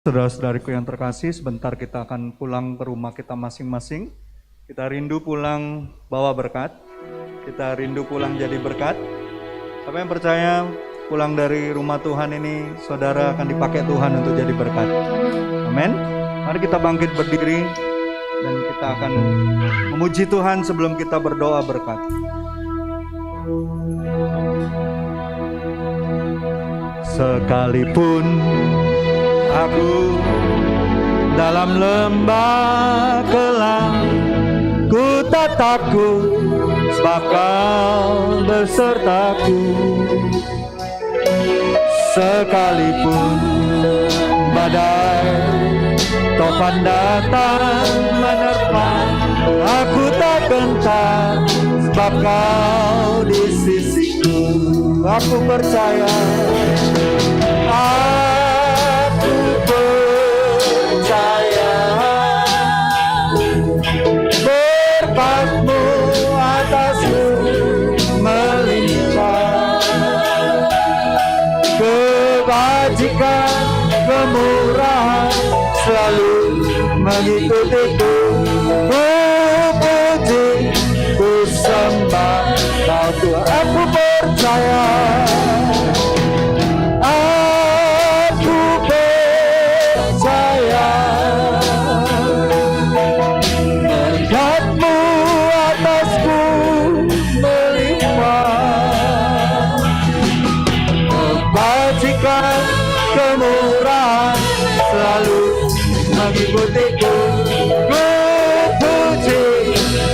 Saudara-saudariku yang terkasih, sebentar kita akan pulang ke rumah kita masing-masing. Kita rindu pulang bawa berkat. Kita rindu pulang jadi berkat. Siapa yang percaya pulang dari rumah Tuhan ini, saudara akan dipakai Tuhan untuk jadi berkat. Amin. Mari kita bangkit berdiri dan kita akan memuji Tuhan sebelum kita berdoa berkat. Sekalipun aku dalam lembah kelam, ku tak takut sebab Kau besertaku. Sekalipun badai topan datang menerpa, aku tak gentar sebab Kau di sisiku. Aku percaya, aku percaya berkat-Mu atasku melimpah, kebajikan, kemurahan selalu mengikutiku. Ku puji, ku sembah Kau Tuhan. Aku percaya, aku percaya berkat-Mu atasku melimpah, kebajikan, kemurahan selalu mengikutiku. Ku puji,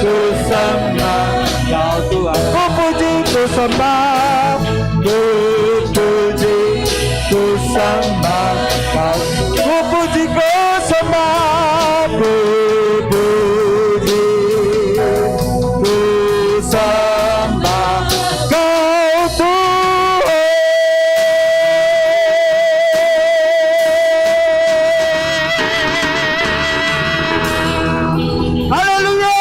ku sembah Kau Tuhan. Ku puji, ku sembah, ku puji, ku sembah Kau. Ku puji, ku sembah, ku puji, ku sembah Kau Tuhan. Haleluya.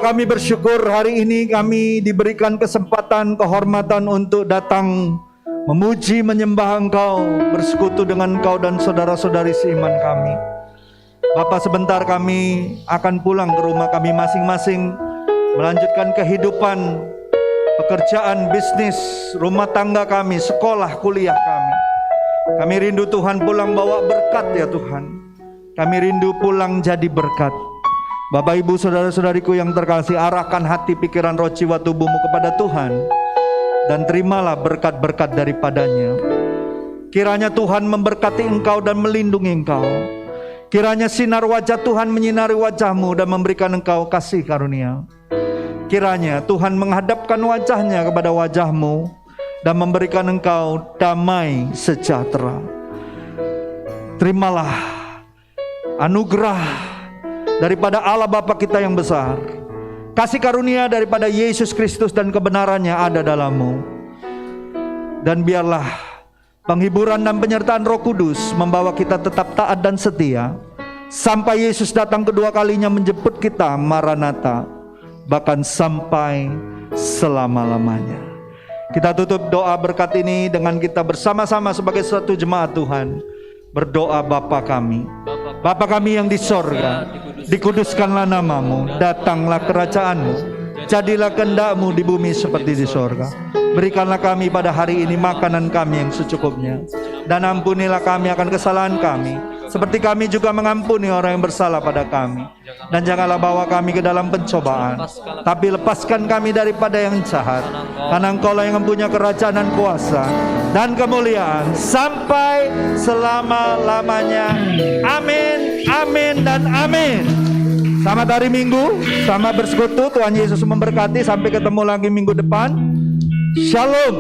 kami bersyukur hari ini kami diberikan kesempatan, kehormatan untuk datang memuji, menyembah Engkau, bersekutu dengan Engkau dan saudara-saudari seiman kami. Bapa, sebentar kami akan pulang ke rumah kami masing-masing, melanjutkan kehidupan, pekerjaan, bisnis, rumah tangga kami, sekolah, kuliah kami. Kami rindu Tuhan pulang bawa berkat ya Tuhan. Kami rindu pulang jadi berkat. Bapak Ibu saudara-saudariku yang terkasih, arahkan hati, pikiran, roh, jiwa, tubuhmu kepada Tuhan dan terimalah berkat-berkat daripadanya. Kiranya Tuhan memberkati engkau dan melindungi engkau. Kiranya sinar wajah Tuhan menyinari wajahmu dan memberikan engkau kasih karunia. Kiranya Tuhan menghadapkan wajahnya kepada wajahmu dan memberikan engkau damai sejahtera. Terimalah anugerah daripada Allah Bapa kita yang besar, kasih karunia daripada Yesus Kristus dan kebenarannya ada dalammu. Dan biarlah penghiburan dan penyertaan Roh Kudus membawa kita tetap taat dan setia sampai Yesus datang kedua kalinya menjemput kita, Maranatha, bahkan sampai selama-lamanya. Kita tutup doa berkat ini dengan kita bersama-sama sebagai satu jemaat Tuhan berdoa. Bapa kami, Bapa kami yang di sorga, dikuduskanlah namamu, datanglah kerajaanmu, jadilah kehendak-mu di bumi seperti di sorga. Berikanlah kami pada hari ini makanan kami yang secukupnya, dan ampunilah kami akan kesalahan kami, seperti kami juga mengampuni orang yang bersalah pada kami. Dan janganlah bawa kami ke dalam pencobaan, tapi lepaskan kami daripada yang jahat, karena Engkau lah yang mempunyai kerajaan dan kuasa dan kemuliaan sampai selama-lamanya. Amin, amin, dan amin. Selamat hari Minggu, selamat bersekutu. Tuhan Yesus memberkati. Sampai ketemu lagi minggu depan. Shalom.